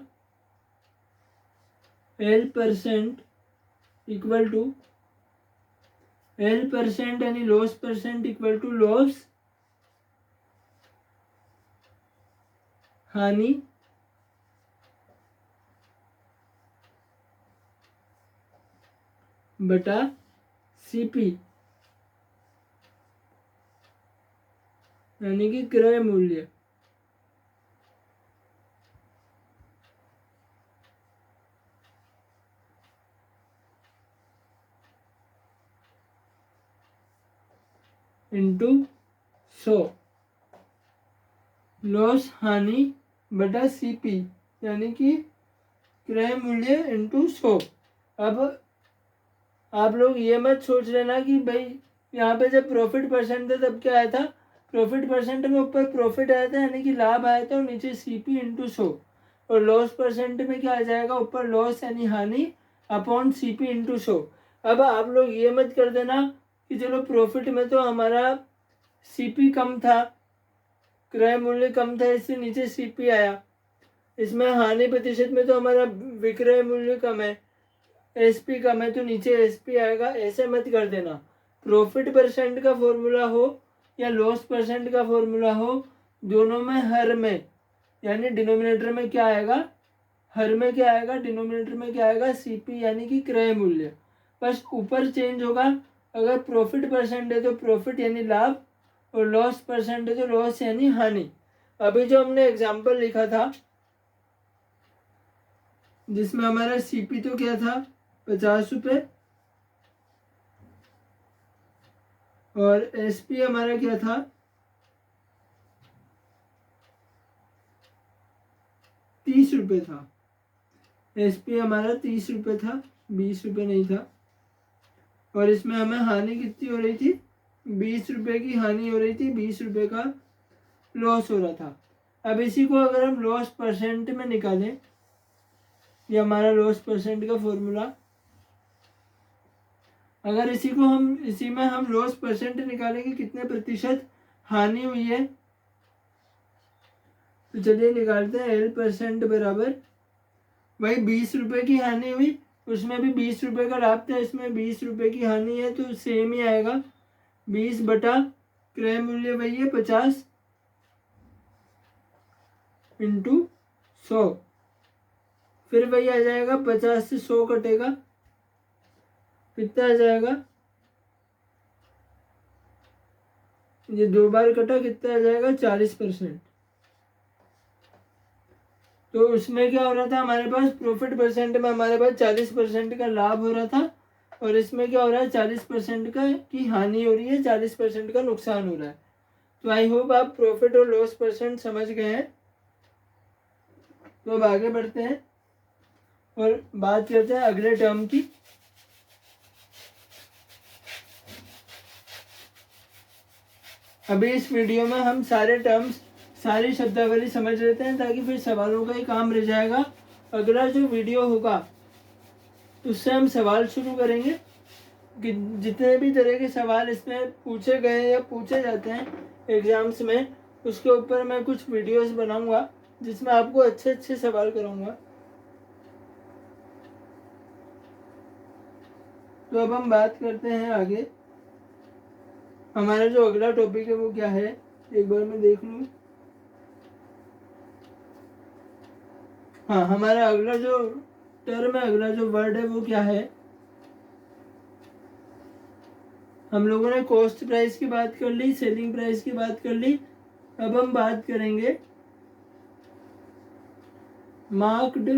L% इक्वल टू L% यानी loss percent equal to loss हानि बटा CP यानी कि क्रय मूल्य। इंटू 100। लॉस हानि बटा सीपी यानी कि क्रय मूल्य इंटू 100। अब आप लोग ये मत सोच लेना कि भाई यहाँ पे जब प्रॉफिट परसेंट था तब क्या आया था, प्रॉफिट परसेंट में ऊपर प्रॉफिट आया था यानी कि लाभ आया था और नीचे सीपी इंटू 100, और लॉस परसेंट में क्या आ जाएगा, ऊपर लॉस यानी हानि अपॉन सीपी इंटू 100। अब आप लोग ये मत कर देना कि चलो प्रॉफिट में तो हमारा सीपी कम था, क्रय मूल्य कम था इससे नीचे सीपी आया, इसमें हानि प्रतिशत में तो हमारा विक्रय मूल्य कम है, एसपी कम है तो नीचे एसपी आएगा। ऐसे मत कर देना। प्रॉफिट परसेंट का फॉर्मूला हो या लॉस परसेंट का फॉर्मूला हो, दोनों में हर में यानी डिनोमिनेटर में क्या आएगा, हर में क्या आएगा, डिनोमिनेटर में क्या आएगा, सीपी यानी कि क्रय मूल्य। बस ऊपर चेंज होगा, अगर प्रॉफिट परसेंट है तो प्रॉफिट यानी लाभ, और लॉस परसेंट है तो लॉस यानी हानि। अभी जो हमने एग्जाम्पल लिखा था जिसमें हमारा सीपी तो क्या था 50 रुपये और एसपी हमारा क्या था 30 रुपये था। एसपी हमारा 30 रुपये था, 20 रुपये नहीं था। और इसमें हमें हानि कितनी हो रही थी, 20 रुपये की हानि हो रही थी, 20 रुपये का लॉस हो रहा था। अब इसी को अगर हम लॉस परसेंट में निकालें, ये हमारा लॉस परसेंट का फॉर्मूला, अगर इसी में हम लॉस परसेंट निकालेंगे कितने प्रतिशत हानि हुई है, तो चलिए निकालते हैं। एल परसेंट बराबर वही 20 रुपये की हानि हुई, उसमें भी 20 रुपये का लाभ था, इसमें 20 रुपये की हानि है तो सेम ही आएगा। 20 बटा क्रय मूल्य वही है 50 इंटू 100, फिर वही आ जाएगा 50 से 100 कटेगा, कितना आ जाएगा, ये 2 बार कटा, कितना आ जाएगा 40%। तो उसमें क्या हो रहा था, हमारे पास प्रॉफिट परसेंट में हमारे पास 40% का लाभ हो रहा था, और इसमें क्या हो रहा है 40% का की हानि हो रही है, 40% का नुकसान हो रहा है। तो आई होप आप प्रॉफिट और लॉस परसेंट समझ गए हैं। तो अब आगे बढ़ते हैं और बात करते हैं अगले टर्म की। अभी इस वीडियो में हम सारे टर्म्स, सारी शब्दावली समझ लेते हैं ताकि फिर सवालों का ही काम रह जाएगा। अगला जो वीडियो होगा उससे हम सवाल शुरू करेंगे कि जितने भी तरह के सवाल इसमें पूछे गए या पूछे जाते हैं एग्जाम्स में, उसके ऊपर मैं कुछ वीडियोस बनाऊंगा जिसमें आपको अच्छे अच्छे सवाल कराऊंगा। तो अब हम बात करते हैं आगे। हमारा जो अगला टॉपिक है वो क्या है, एक बार मैं देख लूँ। हाँ, हमारा अगला जो टर्म है, अगला जो वर्ड है वो क्या है, हम लोगों ने कॉस्ट प्राइस की बात कर ली, सेलिंग प्राइस की बात कर ली। अब हम बात करेंगे मार्क्ड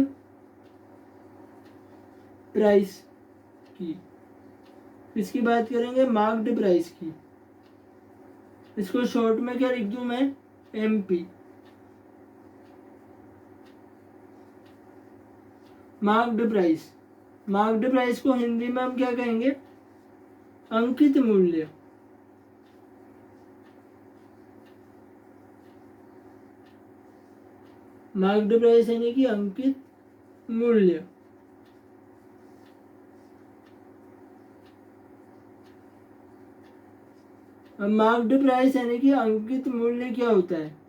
प्राइस की। इसकी बात करेंगे मार्क्ड प्राइस की। इसको शॉर्ट में क्या लिख दूं मैं, MP. Marked price, marked price को हिंदी में हम क्या कहेंगे, अंकित मूल्य। मार्क्ड प्राइस यानी कि अंकित मूल्य। अब मार्क्ड प्राइस यानी कि अंकित मूल्य क्या होता है,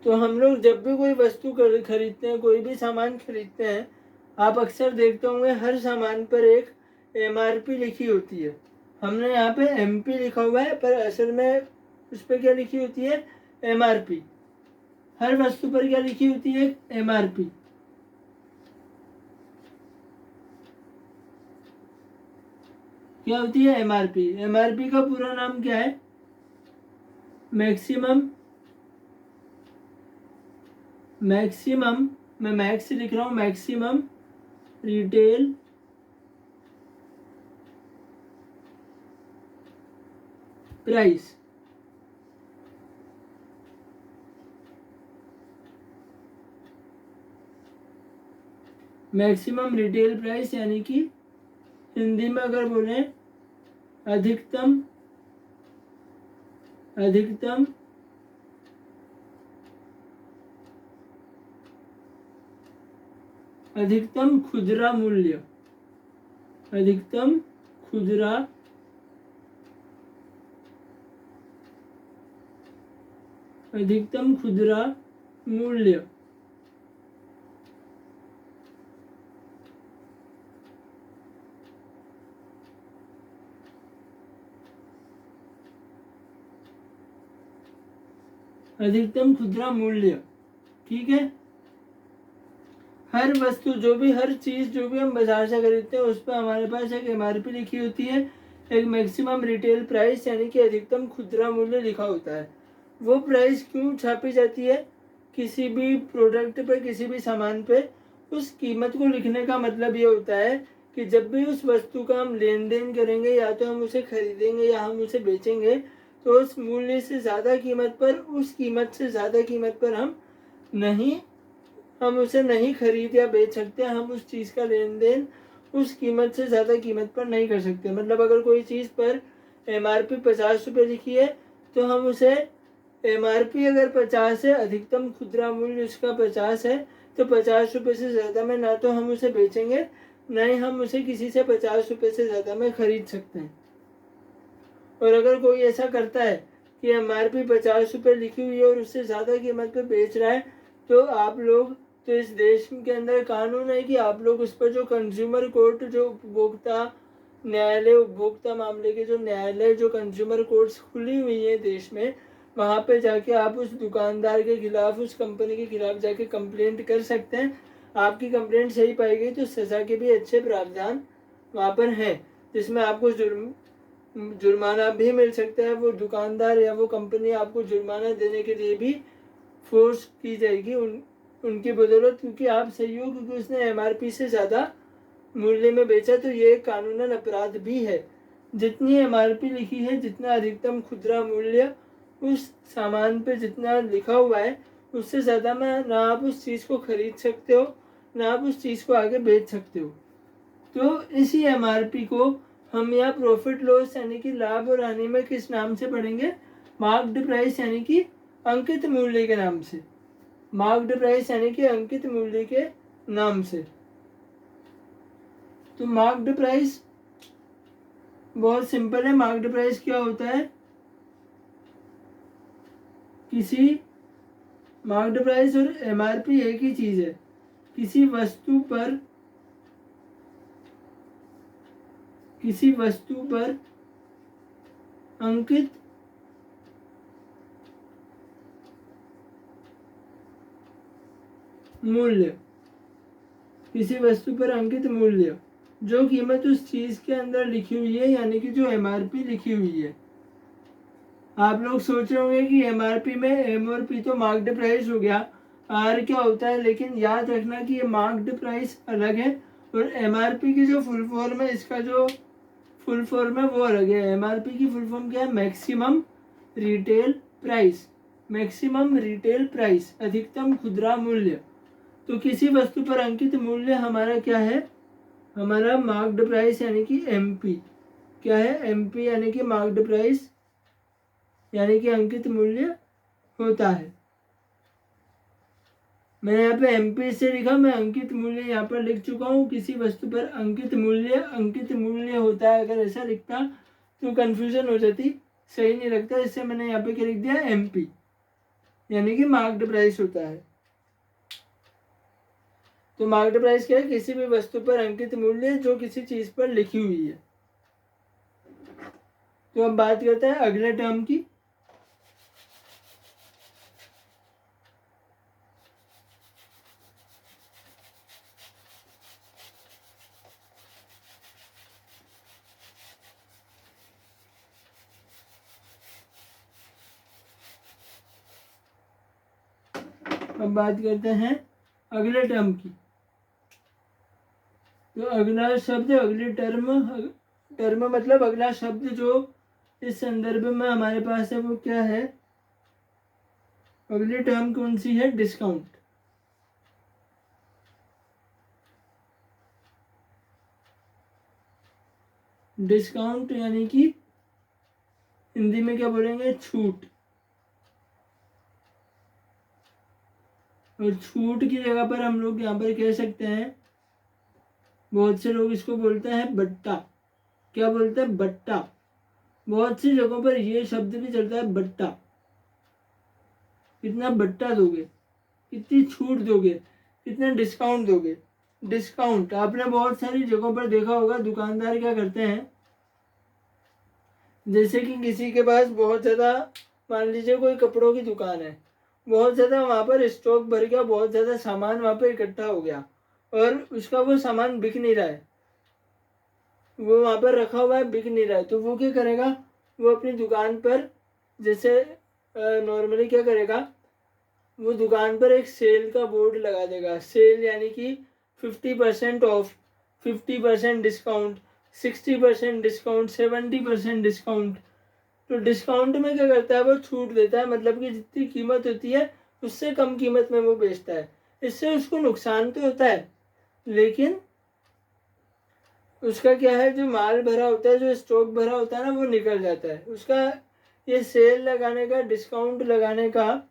तो हम लोग जब भी कोई वस्तु खरीदते हैं, कोई भी सामान खरीदते हैं, आप अक्सर देखते होंगे हर सामान पर एक एमआरपी लिखी होती है। हमने यहाँ पे एमपी लिखा हुआ है पर असल में उस पर क्या लिखी होती है, एमआरपी। हर वस्तु पर क्या लिखी होती है, एमआरपी। क्या होती है, एमआरपी। एमआरपी का पूरा नाम क्या है, मैक्सिमम, मैक्सिमम, मैं मैक्स लिख रहा हूं, maximum retail price. Maximum retail price यानी कि हिंदी में अगर बोलें अधिकतम अधिकतम अधिकतम खुदरा मूल्य, अधिकतम खुदरा अधिकतम खुदरा मूल्य। अधिकतम खुदरा मूल्य, ठीक है। हर वस्तु हर चीज जो भी हम बाजार से खरीदते हैं उस पर हमारे पास एक एमआरपी लिखी होती है, एक मैक्सिमम रिटेल प्राइस यानी कि अधिकतम खुदरा मूल्य लिखा होता है। वो प्राइस क्यों छापी जाती है? किसी भी प्रोडक्ट पे, किसी भी सामान पे उस कीमत को लिखने का मतलब ये होता है कि जब भी उस वस्तु का हम लेन देन करेंगे, या तो हम उसे खरीदेंगे या हम उसे बेचेंगे, तो उस मूल्य से ज़्यादा कीमत पर, उस कीमत से ज़्यादा कीमत पर हम उसे नहीं खरीद या बेच सकते। हम उस चीज़ का लेन देन उस कीमत से ज़्यादा कीमत पर नहीं कर सकते। मतलब अगर कोई चीज़ पर एमआरपी 50 रुपये लिखी है तो हम उसे एमआरपी अगर 50 है, अधिकतम खुदरा मूल्य उसका 50 है, तो 50 रुपये से ज़्यादा में ना तो हम उसे बेचेंगे, ना ही हम उसे किसी से 50 रुपये से ज़्यादा में खरीद सकते हैं। और अगर कोई ऐसा करता है कि एमआरपी 50 रुपये लिखी हुई है और उससे ज़्यादा कीमत पे बेच रहा है, तो आप लोग, तो इस देश के अंदर कानून है कि आप लोग उस पर जो कंज्यूमर कोर्ट, जो उपभोक्ता न्यायालय, उपभोक्ता मामले के जो न्यायालय, जो कंज्यूमर कोर्ट्स खुली हुई है देश में, वहाँ पे जाके आप उस दुकानदार के खिलाफ, उस कंपनी के खिलाफ जाके कंप्लेंट कर सकते हैं। आपकी कंप्लेंट सही पाई गई तो सज़ा के भी अच्छे प्रावधान वहाँ पर हैं, जिसमें आपको जुर्माना भी मिल सकता है। वो दुकानदार या वो कंपनी आपको जुर्माना देने के लिए भी फोर्स की जाएगी उनकी बदौलत, क्योंकि आप सही हो, क्योंकि उसने एमआरपी से ज़्यादा मूल्य में बेचा। तो ये एक कानूनन अपराध भी है। जितनी एमआरपी लिखी है, जितना अधिकतम खुदरा मूल्य उस सामान पे जितना लिखा हुआ है, उससे ज़्यादा में ना आप उस चीज़ को खरीद सकते हो, ना आप उस चीज़ को आगे बेच सकते हो। तो इसी एमआरपी को हम यहाँ प्रॉफिट लॉस यानी कि लाभ और हानि में किस नाम से पढ़ेंगे? मार्क्ड प्राइस यानी कि अंकित मूल्य के नाम से। मार्क्ड प्राइस यानी कि अंकित मूल्य के नाम से। तो मार्क्ड प्राइस बहुत सिंपल है। मार्क्ड प्राइस क्या होता है? मार्क्ड प्राइस और एमआरपी एक ही चीज है। किसी वस्तु पर अंकित मूल्य, किसी वस्तु पर अंकित मूल्य, जो कीमत उस चीज के अंदर लिखी हुई है, यानी कि जो एमआरपी लिखी हुई है। आप लोग सोच रहे होंगे कि एमआरपी में एम और पी तो मार्क्ड प्राइस हो गया, आर क्या होता है, लेकिन याद रखना कि ये मार्क्ड प्राइस अलग है और एमआरपी की जो फुल फॉर्म है, इसका जो फुल फॉर्म है वो अलग है। एमआरपी की फुल फॉर्म क्या है? Maximum retail price. Maximum retail price, अधिकतम खुदरा मूल्य। तो किसी वस्तु पर अंकित मूल्य हमारा क्या है? हमारा मार्क्ड प्राइस यानी कि एमपी। क्या है? एमपी यानी कि मार्क्ड प्राइस यानी कि अंकित मूल्य होता है। मैंने यहाँ पे एमपी से लिखा, मैं अंकित मूल्य यहाँ पर लिख चुका हूँ। किसी वस्तु पर अंकित मूल्य होता है। अगर ऐसा लिखता तो कंफ्यूजन हो जाती, सही नहीं लगता। इससे मैंने यहाँ पे क्या लिख दिया? एमपी यानी कि मार्क्ड प्राइस होता है। तो मार्क्ड प्राइस क्या है? किसी भी वस्तु पर अंकित मूल्य जो किसी चीज पर लिखी हुई है। तो अब बात करते हैं अगले टर्म की। अब बात करते हैं अगले टर्म की। तो अगला शब्द, अगली टर्म मतलब अगला शब्द जो इस संदर्भ में हमारे पास है वो क्या है? अगली टर्म कौन सी है? डिस्काउंट। डिस्काउंट यानी कि हिंदी में क्या बोलेंगे, छूट। और छूट की जगह पर हम लोग यहाँ पर कह सकते हैं, बहुत से लोग इसको बोलते हैं बट्टा। क्या बोलते हैं, बट्टा। बहुत सी जगहों पर ये शब्द भी चलता है, बट्टा। कितना बट्टा दोगे, कितनी छूट दोगे, कितना डिस्काउंट दोगे। डिस्काउंट आपने बहुत सारी जगहों पर देखा होगा, दुकानदार क्या करते हैं, जैसे कि किसी के पास बहुत ज़्यादा, मान लीजिए कोई कपड़ों की दुकान है, बहुत ज़्यादा वहाँ पर स्टॉक भर गया, बहुत ज़्यादा सामान वहाँ पर इकट्ठा हो गया और उसका वो सामान बिक नहीं रहा है, वो वहाँ पर रखा हुआ है, बिक नहीं रहा है, तो वो क्या करेगा, वो अपनी दुकान पर, जैसे नॉर्मली क्या करेगा, वो दुकान पर एक सेल का बोर्ड लगा देगा। सेल यानी कि 50% ऑफ, 50% डिस्काउंट, 60% डिस्काउंट, 70% डिस्काउंट। तो डिस्काउंट में क्या करता है, वो छूट देता है, मतलब कि जितनी कीमत होती है उससे कम कीमत में वो बेचता है। इससे उसको नुकसान तो होता है, लेकिन उसका क्या है, जो माल भरा होता है, जो स्टॉक भरा होता है ना, वो निकल जाता है उसका। ये सेल लगाने का, डिस्काउंट लगाने का,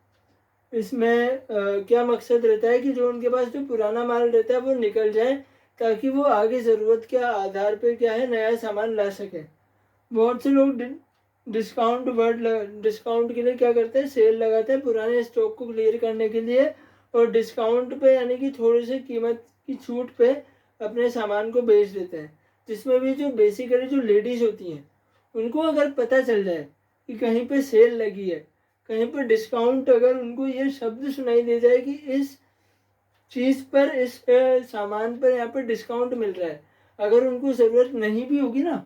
इसमें क्या मकसद रहता है कि जो उनके पास जो पुराना माल रहता है वो निकल जाए, ताकि वो आगे ज़रूरत के आधार पे क्या है, नया सामान ला सके। बहुत से लोग डिस्काउंट के लिए क्या करते हैं, सेल लगाते हैं पुराने स्टॉक को क्लियर करने के लिए, और डिस्काउंट पे यानी कि थोड़ी सी कीमत की छूट पे अपने सामान को बेच देते हैं। जिसमें भी जो बेसिकली जो लेडीज़ होती हैं, उनको अगर पता चल जाए कि कहीं पे सेल लगी है, कहीं पर डिस्काउंट, अगर उनको ये शब्द सुनाई दे जाए कि इस चीज़ पर, इस सामान पर यहाँ पर डिस्काउंट मिल रहा है, अगर उनको ज़रूरत नहीं भी होगी ना,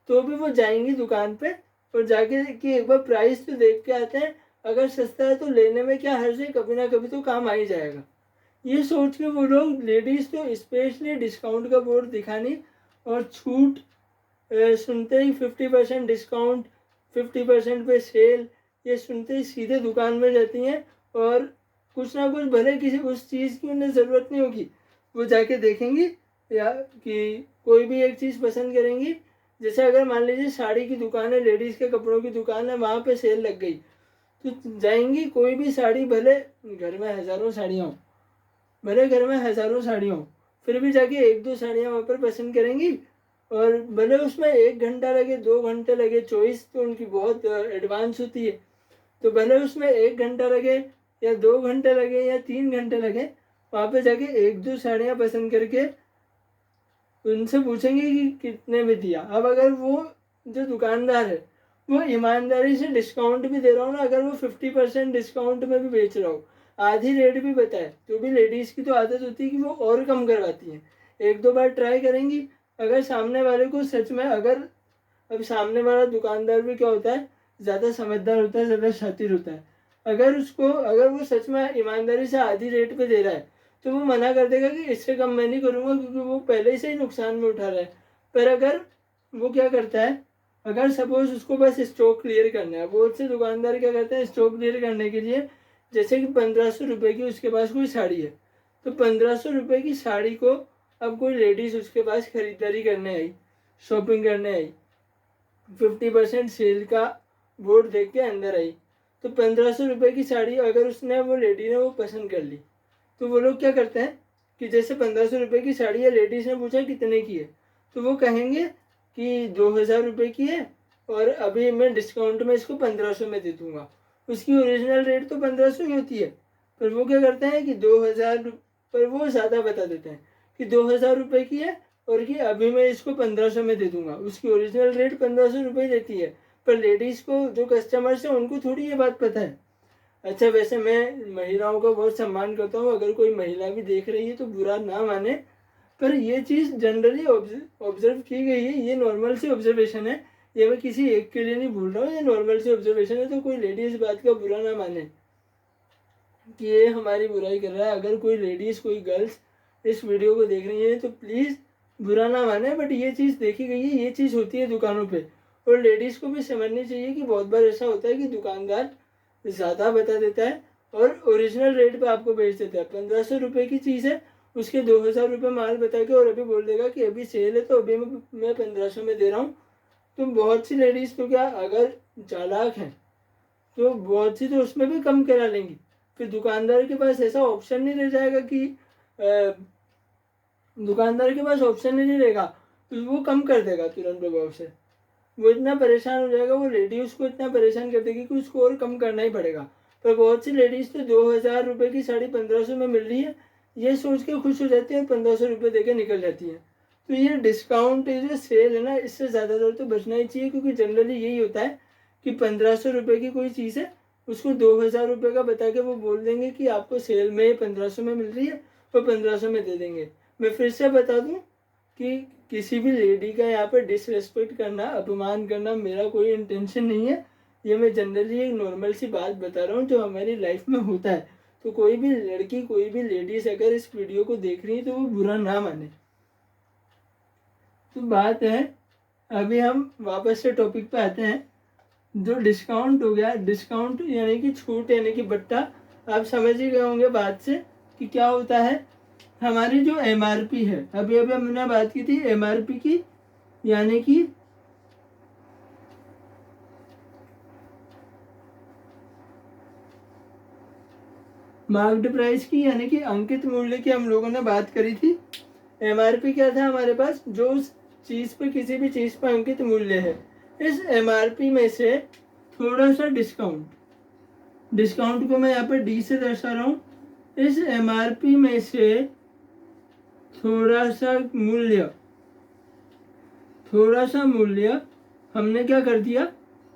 तो भी वो जाएंगी दुकान पे और जाके कि एक बार प्राइस तो देख के आते हैं, अगर सस्ता है तो लेने में क्या हर्ज है, कभी ना कभी तो काम आ ही जाएगा। ये सोच के वो लोग, लेडीज़ तो स्पेशली डिस्काउंट का बोर्ड दिखानी और छूट सुनते ही 50% डिस्काउंट, 50% पे सेल, ये सुनते ही सीधे दुकान में जाती हैं और कुछ ना कुछ, भले किसी उस चीज़ की उन्हें ज़रूरत नहीं होगी, वो जाके देखेंगी या कि कोई भी एक चीज़ पसंद करेंगी। जैसे अगर मान लीजिए साड़ी की दुकान है, लेडीज़ के कपड़ों की दुकान है, वहाँ पे सेल लग गई, तो जाएंगी, कोई भी साड़ी, भले घर में हज़ारों साड़ियाँ हों, भले घर में हज़ारों साड़ियाँ हों, फिर भी जाके एक दो साड़ियाँ वहाँ पर पसंद करेंगी, और भले उसमें 1 घंटा लगे, 2 घंटे लगे, चॉइस तो उनकी बहुत एडवांस होती है, तो भले उसमें 1 घंटा लगे या 2 घंटे लगे या 3 घंटे लगे, वहाँ पे जाके एक दो साड़ियाँ पसंद करके उनसे पूछेंगे कि कितने में दिया। अब अगर वो जो दुकानदार है वो ईमानदारी से डिस्काउंट भी दे रहा हो ना, अगर वो 50% डिस्काउंट में भी बेच रहा हो, आधी रेट भी बताए, तो भी लेडीज़ की तो आदत होती है कि वो और कम करवाती हैं। एक दो बार ट्राई करेंगी, अगर सामने वाले को सच में, अगर, अब सामने वाला दुकानदार भी क्या होता है, ज़्यादा समझदार होता है, ज़्यादा शातिर होता है, अगर वो सच में ईमानदारी से आधी रेट पे दे रहा है, तो वो मना कर देगा कि इससे कम मैं नहीं करूँगा, क्योंकि वो पहले से ही नुकसान में उठा रहा है। पर अगर वो क्या करता है, अगर सपोज उसको बस स्टॉक क्लियर करना है, बहुत से दुकानदार क्या करते हैं, स्टॉक क्लियर करने के लिए, जैसे कि 1500 रुपये की उसके पास कोई साड़ी है, तो 1500 रुपये की साड़ी को अब कोई लेडीज़ उसके पास खरीदारी करने आई, शॉपिंग करने आई, 50% सेल का बोर्ड देख के अंदर आई, तो 1500 रुपये की साड़ी अगर उसने, वो लेडी ने वो पसंद कर ली, तो वो लोग क्या करते हैं कि जैसे 1500 रुपये की साड़ी है, लेडीज़ ने पूछा कितने की है, तो वो कहेंगे कि 2000 रुपये की है और अभी मैं डिस्काउंट में इसको 1500 में दे दूँगा। उसकी ओरिजिनल रेट तो 1500 ही होती है, पर वो क्या करते हैं कि 2000 पर वो ज़्यादा बता देते हैं कि 2000 रुपये की है और कि अभी मैं इसको 1500 में दे दूँगा। उसकी ओरिजिनल रेट 1500 रुपये देती है, पर लेडीज़ को, जो कस्टमर्स हैं, उनको थोड़ी ये बात पता है। अच्छा, वैसे मैं महिलाओं का बहुत सम्मान करता हूँ, अगर कोई महिला भी देख रही है तो बुरा ना माने, पर ये चीज़ जनरली ऑब्जर्व की गई है, ये नॉर्मल सी ऑब्जर्वेशन है, ये मैं किसी एक के लिए नहीं भूल रहा हूँ, ये नॉर्मल सी ऑब्जर्वेशन है, तो कोई लेडी इस बात का बुरा ना माने कि ये हमारी बुराई कर रहा है। अगर कोई लेडीज़, कोई गर्ल्स इस वीडियो को देख रही है तो प्लीज़ बुरा ना माने, बट ये चीज़ देखी गई है, ये चीज़ होती है दुकानों पे, और लेडीज़ को भी समझनी चाहिए कि बहुत बार ऐसा होता है कि दुकानदार ज़्यादा बता देता है और ओरिजिनल रेट पे आपको बेच देता है। 1500 रुपये की चीज़ है, उसके 2000 रुपये माल बता के और अभी बोल देगा कि अभी सेल है तो अभी मैं 1500 में दे रहा हूँ, तो बहुत सी लेडीज़ तो क्या अगर चालाक हैं तो बहुत सी तो उसमें भी कम करा लेंगी। फिर दुकानदार के पास ऐसा ऑप्शन नहीं रह जाएगा कि दुकानदार के पास ऑप्शन नहीं रहेगा, तो वो कम कर देगा तुरंत प्रभाव से। वो इतना परेशान हो जाएगा, वो लेडी उसको इतना परेशान कर देगी कि उसको और कम करना ही पड़ेगा। पर बहुत सी लेडीज़ तो 2000 रुपये की साड़ी 1500 में मिल रही है, ये सोच के खुश हो जाती है और 1500 रुपये दे के निकल जाती है। तो ये डिस्काउंट, ये जो सेल है ना, इससे ज़्यादातर तो बचना ही चाहिए, क्योंकि जनरली यही होता है कि 1500 रुपये की कोई चीज़ है, उसको 2000 रुपये का बता के वो बोल देंगे कि आपको सेल में 1500 में मिल रही है, वो 1500 में दे देंगे। मैं फिर से बता दूँ कि किसी भी लेडी का यहाँ पर डिसरेस्पेक्ट करना, अपमान करना मेरा कोई इंटेंशन नहीं है। ये मैं जनरली एक नॉर्मल सी बात बता रहा हूँ जो हमारी लाइफ में होता है। तो कोई भी लड़की, कोई भी लेडीज अगर इस वीडियो को देख रही है तो वो बुरा ना माने। तो बात है, अभी हम वापस से टॉपिक पे आते हैं। जो डिस्काउंट हो गया, डिस्काउंट यानी कि छूट यानी कि बट्टा, आप समझ ही गए होंगे बात से कि क्या होता है। हमारी जो एमआरपी है, अभी अभी हमने बात की थी एमआरपी की, यानी कि मार्क्ड प्राइस की, यानी कि अंकित मूल्य की हम लोगों ने बात करी थी। एमआरपी क्या था हमारे पास, जो उस चीज़ पे, किसी भी चीज़ पर अंकित मूल्य है, इस एमआरपी में से थोड़ा सा डिस्काउंट, डिस्काउंट को मैं यहाँ पे डी से दर्शा रहा हूँ, इस एमआरपी में से थोड़ा सा मूल्य, थोड़ा सा मूल्य हमने क्या कर दिया,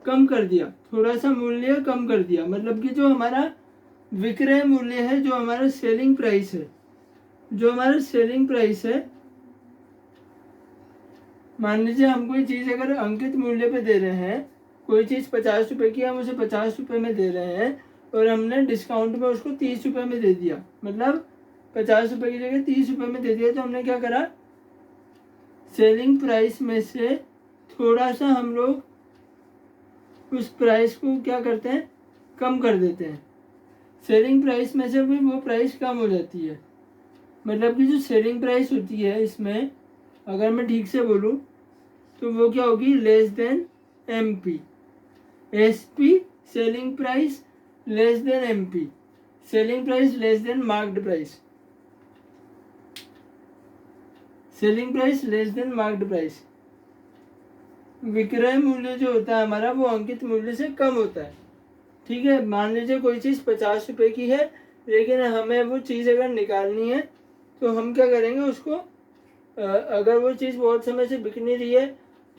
कम कर दिया। थोड़ा सा मूल्य कम कर दिया मतलब कि जो हमारा विक्रय मूल्य है, जो हमारा सेलिंग प्राइस है, जो हमारा सेलिंग प्राइस है, मान लीजिए हम कोई चीज़ अगर अंकित मूल्य पे दे रहे हैं, कोई चीज़ 50 रुपये की, हम उसे 50 रुपये में दे रहे हैं और हमने डिस्काउंट में उसको 30 रुपये में दे दिया, मतलब 50 रुपये की जगह 30 रुपये में दे दिया। तो हमने क्या करा, सेलिंग प्राइस में से थोड़ा सा हम लोग उस प्राइस को क्या करते हैं, कम कर देते हैं। सेलिंग प्राइस में से भी वो प्राइस कम हो जाती है, मतलब कि जो सेलिंग प्राइस होती है इसमें, अगर मैं ठीक से बोलूँ तो वो क्या होगी, less than MP. SP selling price less than MP, selling price less than marked price, selling price less than marked price. विक्रय मूल्य जो होता है हमारा, वो अंकित मूल्य से कम होता है। ठीक है, मान लीजिए कोई चीज़ 50 रुपये की है, लेकिन हमें वो चीज़ अगर निकालनी है तो हम क्या करेंगे, उसको अगर वो चीज़ बहुत समय से बिक नहीं रही है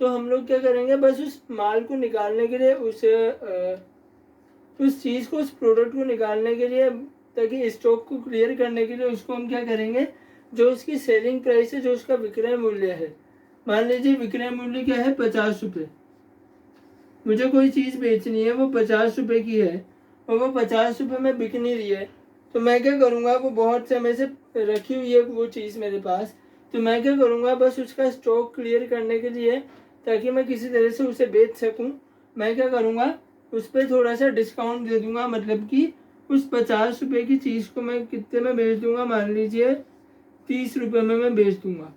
तो हम लोग क्या करेंगे, बस उस माल को निकालने के लिए, उस चीज़ को, उस प्रोडक्ट को निकालने के लिए, ताकि स्टॉक को क्लियर करने के लिए, उसको हम क्या करेंगे, जो उसकी सेलिंग प्राइस है, जो उसका विक्रय मूल्य है, मान लीजिए विक्रय मूल्य क्या है, 50 रुपये। मुझे कोई चीज़ बेचनी है, वो 50 रुपये की है और वो 50 रुपये में बिक नहीं रही है, तो मैं क्या करूँगा, वो बहुत समय से रखी हुई है वो चीज़ मेरे पास, तो मैं क्या करूँगा, बस उसका स्टॉक क्लियर करने के लिए, ताकि मैं किसी तरह से उसे बेच सकूँ, मैं क्या करूँगा, उस पर थोड़ा सा डिस्काउंट दे दूँगा। मतलब कि उस 50 रुपये की चीज़ को मैं कितने में बेच दूँगा, मान लीजिए 30 रुपये में मैं बेच दूँगा।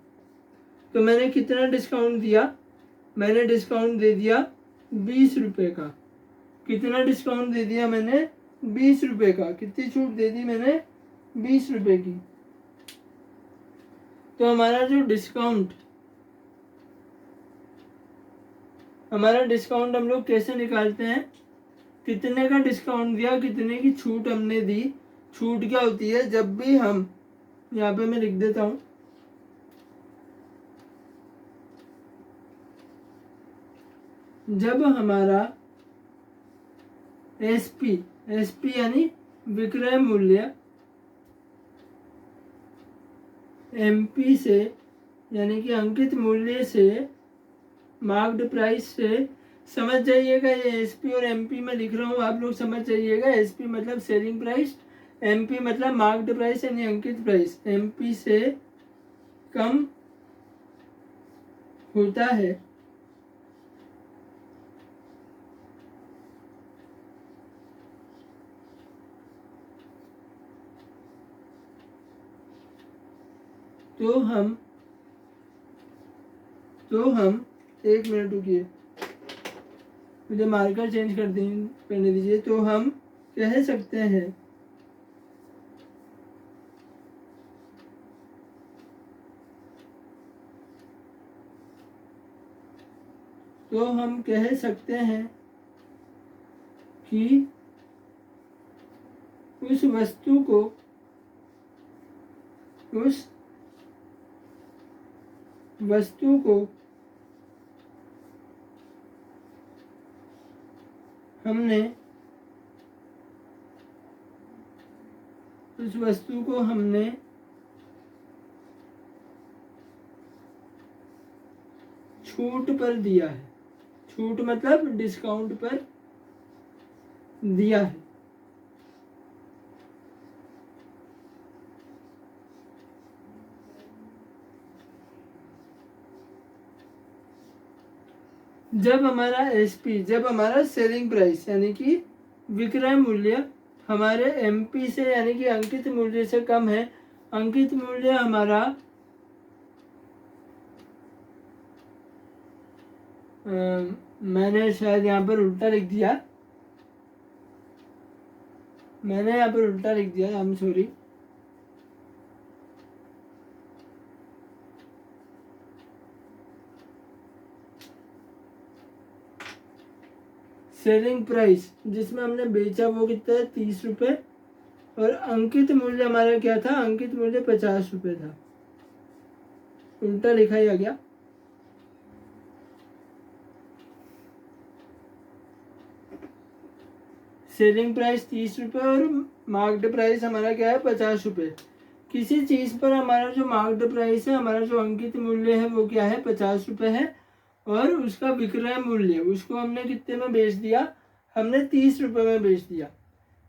तो मैंने कितना डिस्काउंट दिया, मैंने डिस्काउंट दे दिया 20 रुपये का। कितना डिस्काउंट दे दिया मैंने, 20 रुपये का। कितनी छूट दे दी मैंने, 20 रुपये की। तो हमारा जो डिस्काउंट, हमारा डिस्काउंट हम लोग कैसे निकालते हैं, कितने का डिस्काउंट दिया, कितने की छूट हमने दी। छूट क्या होती है, जब भी हम, यहाँ पे मैं लिख देता हूँ, जब हमारा एसपी, एसपी यानी विक्रय मूल्य, एमपी से यानी कि अंकित मूल्य से, मार्क्ड प्राइस से, समझ जाइएगा, ये एसपी और एमपी में लिख रहा हूँ, आप लोग समझ जाइएगा। एसपी मतलब सेलिंग प्राइस, एमपी मतलब मार्क्ड प्राइस यानी अंकित प्राइस, एमपी से कम होता है तो हम 1 मिनट रुकिए, मुझे मार्कर चेंज करने दीजिए। तो हम कह सकते हैं कि उस वस्तु को हमने छूट पर दिया है। छूट मतलब डिस्काउंट पर दिया है। जब हमारा सेलिंग प्राइस यानी कि विक्रय मूल्य हमारे एमपी से यानी कि अंकित मूल्य से कम है। अंकित मूल्य हमारा मैंने शायद यहाँ पर उल्टा लिख दिया। I am sorry. Selling price जिसमें हमने बेचा वो कितना है, 30 रुपये। और अंकित मूल्य हमारा क्या था, अंकित मूल्य 50 रुपये था। उल्टा लिखा ही आ गया। सेलिंग प्राइस 30 रुपये और मार्क्ड प्राइस हमारा क्या है, 50 रुपये। किसी चीज़ पर हमारा जो मार्क्ड प्राइस है, हमारा जो अंकित मूल्य है वो क्या है, 50 रुपये है। और उसका विक्रय मूल्य उसको हमने कितने में बेच दिया, हमने 30 रुपये में बेच दिया।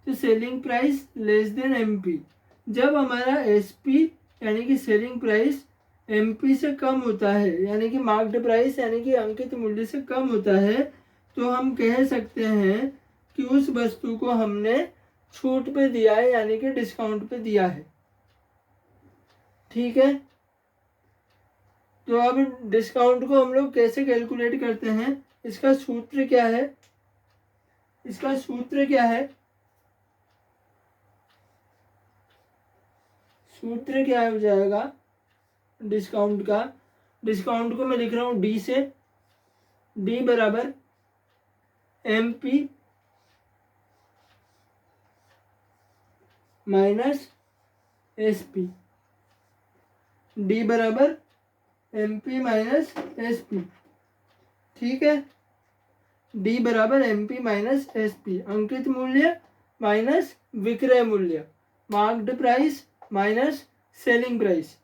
तो selling price less than MP. जब हमारा एसपी यानी कि सेलिंग प्राइस एमपी से कम होता है, यानी कि मार्क्ड प्राइस यानी कि अंकित मूल्य से कम होता है, तो हम कह सकते हैं कि उस वस्तु को हमने छूट पे दिया है यानी कि डिस्काउंट पे दिया है। ठीक है। तो अब डिस्काउंट को हम लोग कैसे कैलकुलेट करते हैं, इसका सूत्र क्या है, सूत्र क्या हो जाएगा डिस्काउंट का। डिस्काउंट को मैं लिख रहा हूँ डी से। डी बराबर M P minus S P. D बराबर M P minus S P. ठीक है। डी बराबर M P minus S P. अंकित मूल्य माइनस विक्रय मूल्य, marked price minus selling price.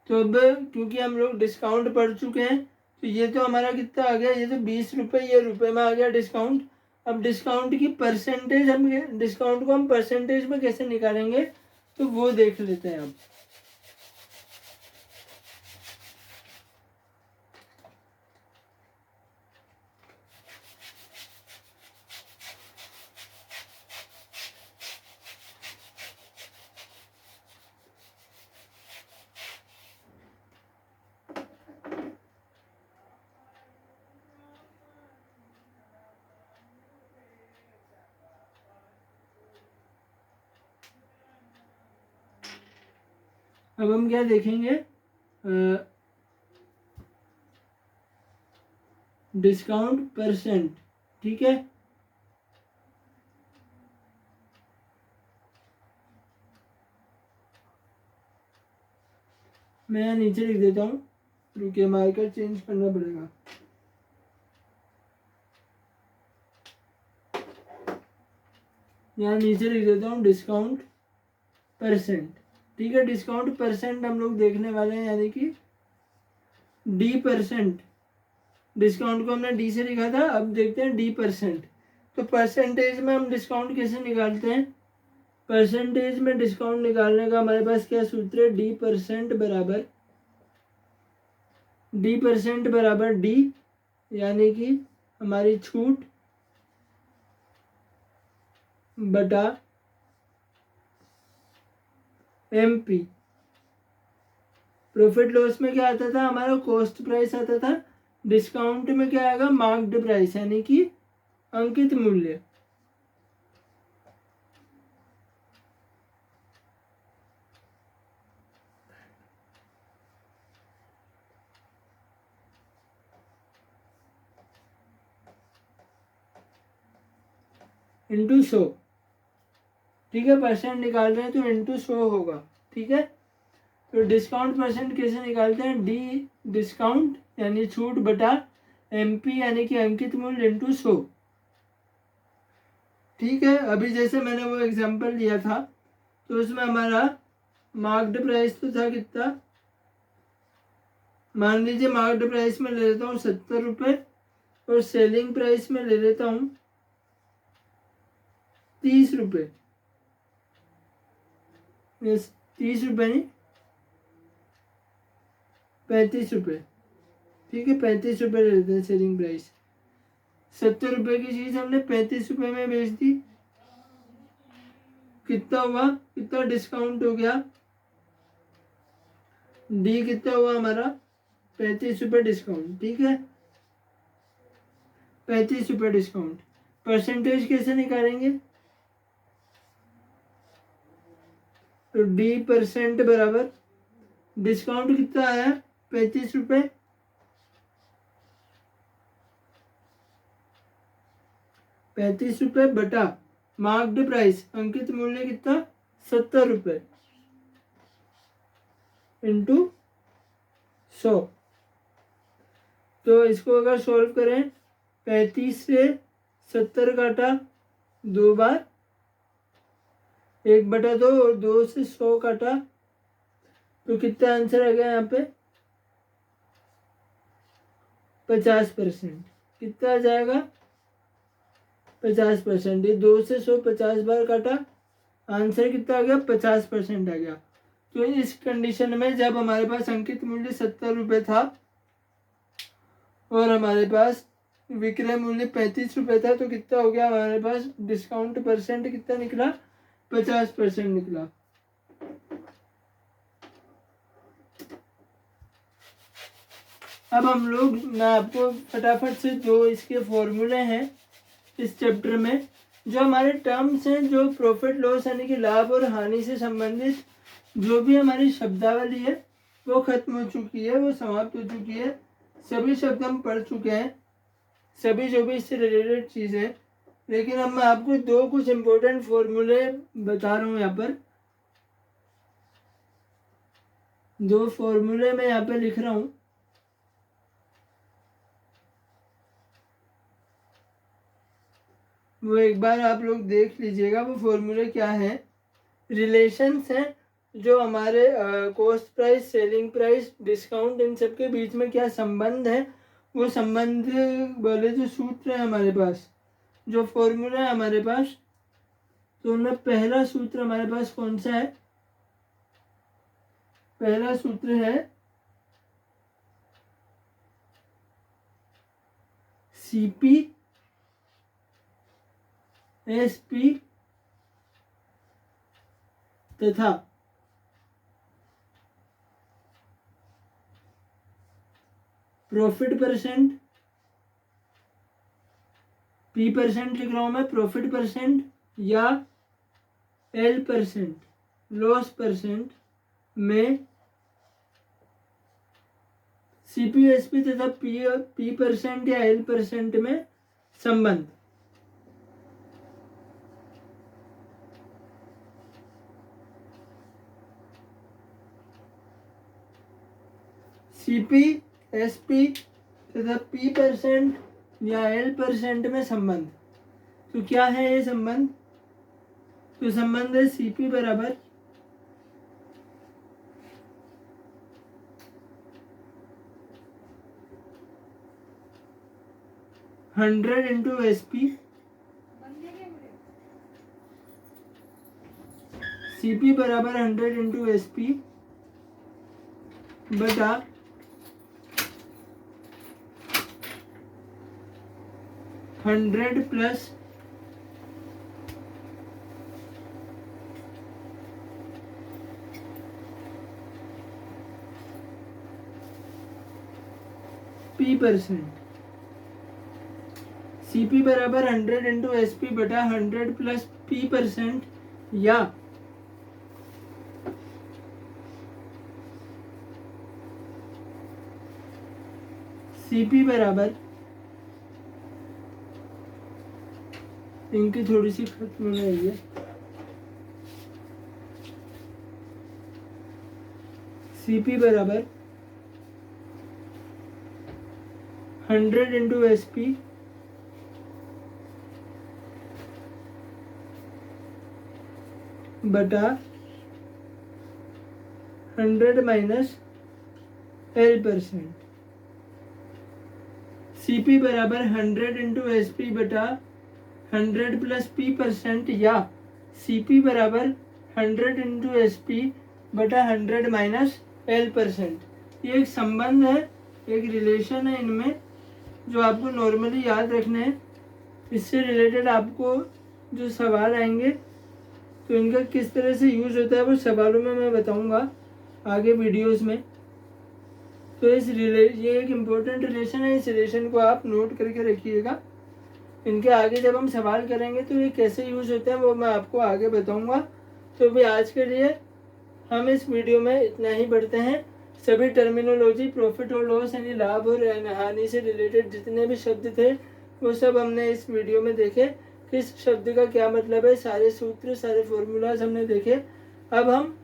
तो अब क्योंकि हम लोग डिस्काउंट पढ़ चुके हैं, तो ये तो हमारा कितना आ गया, ये तो 20 रुपये, ये रुपये में आ गया डिस्काउंट। अब डिस्काउंट की परसेंटेज डिस्काउंट को हम परसेंटेज में कैसे निकालेंगे, तो वो देख लेते हैं अब। अब हम क्या देखेंगे, डिस्काउंट परसेंट। ठीक है। मैं यहाँ नीचे लिख देता हूँ, रुकिए मार्कर चेंज करना पड़ेगा। यहाँ नीचे लिख देता हूँ डिस्काउंट परसेंट। ठीक है। डिस्काउंट परसेंट हम लोग देखने वाले हैं, यानी कि डी परसेंट। डिस्काउंट को हमने डी से लिखा था, अब देखते हैं डी परसेंट। तो परसेंटेज में हम डिस्काउंट कैसे निकालते हैं, परसेंटेज में डिस्काउंट निकालने का हमारे पास क्या सूत्र है, डी परसेंट बराबर डी यानी कि हमारी छूट बटा एमपी। प्रॉफिट लॉस में क्या आता था, हमारा कॉस्ट प्राइस आता था, डिस्काउंट में क्या आएगा, मार्क्ड प्राइस यानी कि अंकित मूल्य। इंटू 100, ठीक है, परसेंट निकाल रहे हैं तो इंटू 100 होगा, ठीक है। तो डिस्काउंट परसेंट कैसे निकालते हैं, डी डिस्काउंट यानी छूट बटा एमपी यानी कि अंकित मूल्य इंटू 100, ठीक है। अभी जैसे मैंने वो एग्जांपल लिया था तो उसमें हमारा मार्क्ड प्राइस तो था कितना, मान लीजिए मार्क्ड प्राइस में ले लेता हूँ 70 रुपये और सेलिंग प्राइस में ले लेता हूँ 30 रुपये, 30 रुपये नहीं 35 रुपये, ठीक है, 35 रुपये ले लेते हैं सेलिंग प्राइस। 70 रुपये की चीज हमने 35 रुपये में बेच दी, कितना हुआ, कितना डिस्काउंट हो गया, डी कितना हुआ हमारा 35 रुपये डिस्काउंट, ठीक है, 35 रुपये डिस्काउंट। परसेंटेज कैसे निकालेंगे, तो डी परसेंट बराबर डिस्काउंट कितना आया 35 रुपये, 35 रुपये बटा मार्क्ड प्राइस अंकित मूल्य कितना 70 रुपये इंटू 100। तो इसको अगर सॉल्व करें 35 से 70 काटा 2 बार, 1/2 और 2 से 100 काटा, तो कितना आंसर आ गया यहाँ पे 50%। कितना आ जाएगा 50%, ये 2 से 100 50 बार काटा, आंसर कितना आ गया 50% आ गया। तो इस कंडीशन में जब हमारे पास अंकित मूल्य 70 रुपये था और हमारे पास विक्रय मूल्य 35 रुपये था, तो कितना हो गया हमारे पास डिस्काउंट परसेंट कितना निकला 50% निकला। अब हम लोग, मैं आपको फटाफट से जो इसके फॉर्मूले हैं इस चैप्टर में, जो हमारे टर्म्स हैं, जो प्रॉफिट लॉस यानी कि लाभ और हानि से संबंधित जो भी हमारी शब्दावली है वो खत्म हो चुकी है, वो समाप्त हो चुकी है, सभी शब्द हम पढ़ चुके हैं, सभी जो भी इससे रिलेटेड चीज़ें। लेकिन अब मैं आपको दो कुछ इम्पोर्टेंट फॉर्मूले बता रहा हूँ यहाँ पर, दो फॉर्मूले मैं यहाँ पे लिख रहा हूँ। वो एक बार आप लोग देख लीजिएगा वो फॉर्मूले क्या है। रिलेशंस हैं जो हमारे cost price, selling price, discount, इन सब के बीच में क्या संबंध है, वो संबंध वाले जो सूत्र है हमारे पास, जो फॉर्मूला है हमारे पास, तो उनमें पहला सूत्र हमारे पास कौन सा है, पहला सूत्र है सीपी एसपी तथा प्रॉफिट परसेंट, पी परसेंट लिख रहा हूं मैं, प्रॉफिट परसेंट या एल परसेंट, लॉस परसेंट में सीपीएसपी तथा पी परसेंट या एल परसेंट में संबंध। सीपी एसपी तथा पी परसेंट या एल परसेंट में संबंध। तो क्या है ये संबंध, तो संबंध है सीपी बराबर हंड्रेड इंटू एसपी, सीपी बराबर 100 इंटू एसपी बटा 100 प्लस P%। CP बराबर 100 इंटू SP बटा 100 प्लस P% या CP बराबर, इनकी थोड़ी सी खत्म होने आई है, CP बराबर 100 इंटू SP बटा 100 माइनस L%। CP बराबर 100 इंटू SP बटा 100 प्लस P% या CP बराबर 100 इंटू SP बटा 100 माइनस L%। ये एक संबंध है, एक रिलेशन है इनमें, जो आपको नॉर्मली याद रखने हैं। इससे रिलेटेड आपको जो सवाल आएंगे तो इनका किस तरह से यूज होता है वो सवालों में मैं बताऊंगा आगे वीडियोस में। तो ये एक इम्पोर्टेंट रिलेशन है, इस रिलेशन को आप नोट करके रखिएगा। इनके आगे जब हम सवाल करेंगे तो ये कैसे यूज होते हैं वो मैं आपको आगे बताऊंगा। तो भी आज के लिए हम इस वीडियो में इतना ही पढ़ते हैं। सभी टर्मिनोलॉजी, प्रॉफिट और लॉस यानी लाभ और हानि से रिलेटेड जितने भी शब्द थे वो सब हमने इस वीडियो में देखे। किस शब्द का क्या मतलब है, सारे सूत्र, सारे फॉर्मूलाज हमने देखे। अब हम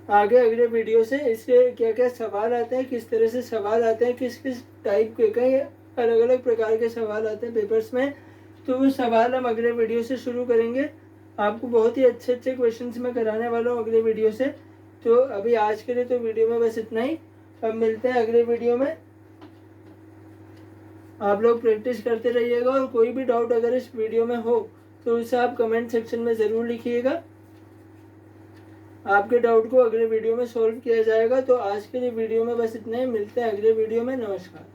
आगे अगले वीडियो से इसके क्या क्या सवाल आते हैं, किस तरह से सवाल आते हैं, किस किस टाइप के, कई अलग अलग प्रकार के सवाल आते हैं पेपर्स में, तो वो सवाल हम अगले वीडियो से शुरू करेंगे। आपको बहुत ही अच्छे अच्छे क्वेश्चंस मैं कराने वाला हूँ अगले वीडियो से। तो अभी आज के लिए तो वीडियो में बस इतना ही। अब मिलते हैं अगले वीडियो में। आप लोग प्रैक्टिस करते रहिएगा और कोई भी डाउट अगर इस वीडियो में हो तो उसे आप कमेंट सेक्शन में ज़रूर लिखिएगा। आपके डाउट को अगले वीडियो में सॉल्व किया जाएगा। तो आज के लिए वीडियो में बस इतना ही। मिलते हैं अगले वीडियो में। नमस्कार।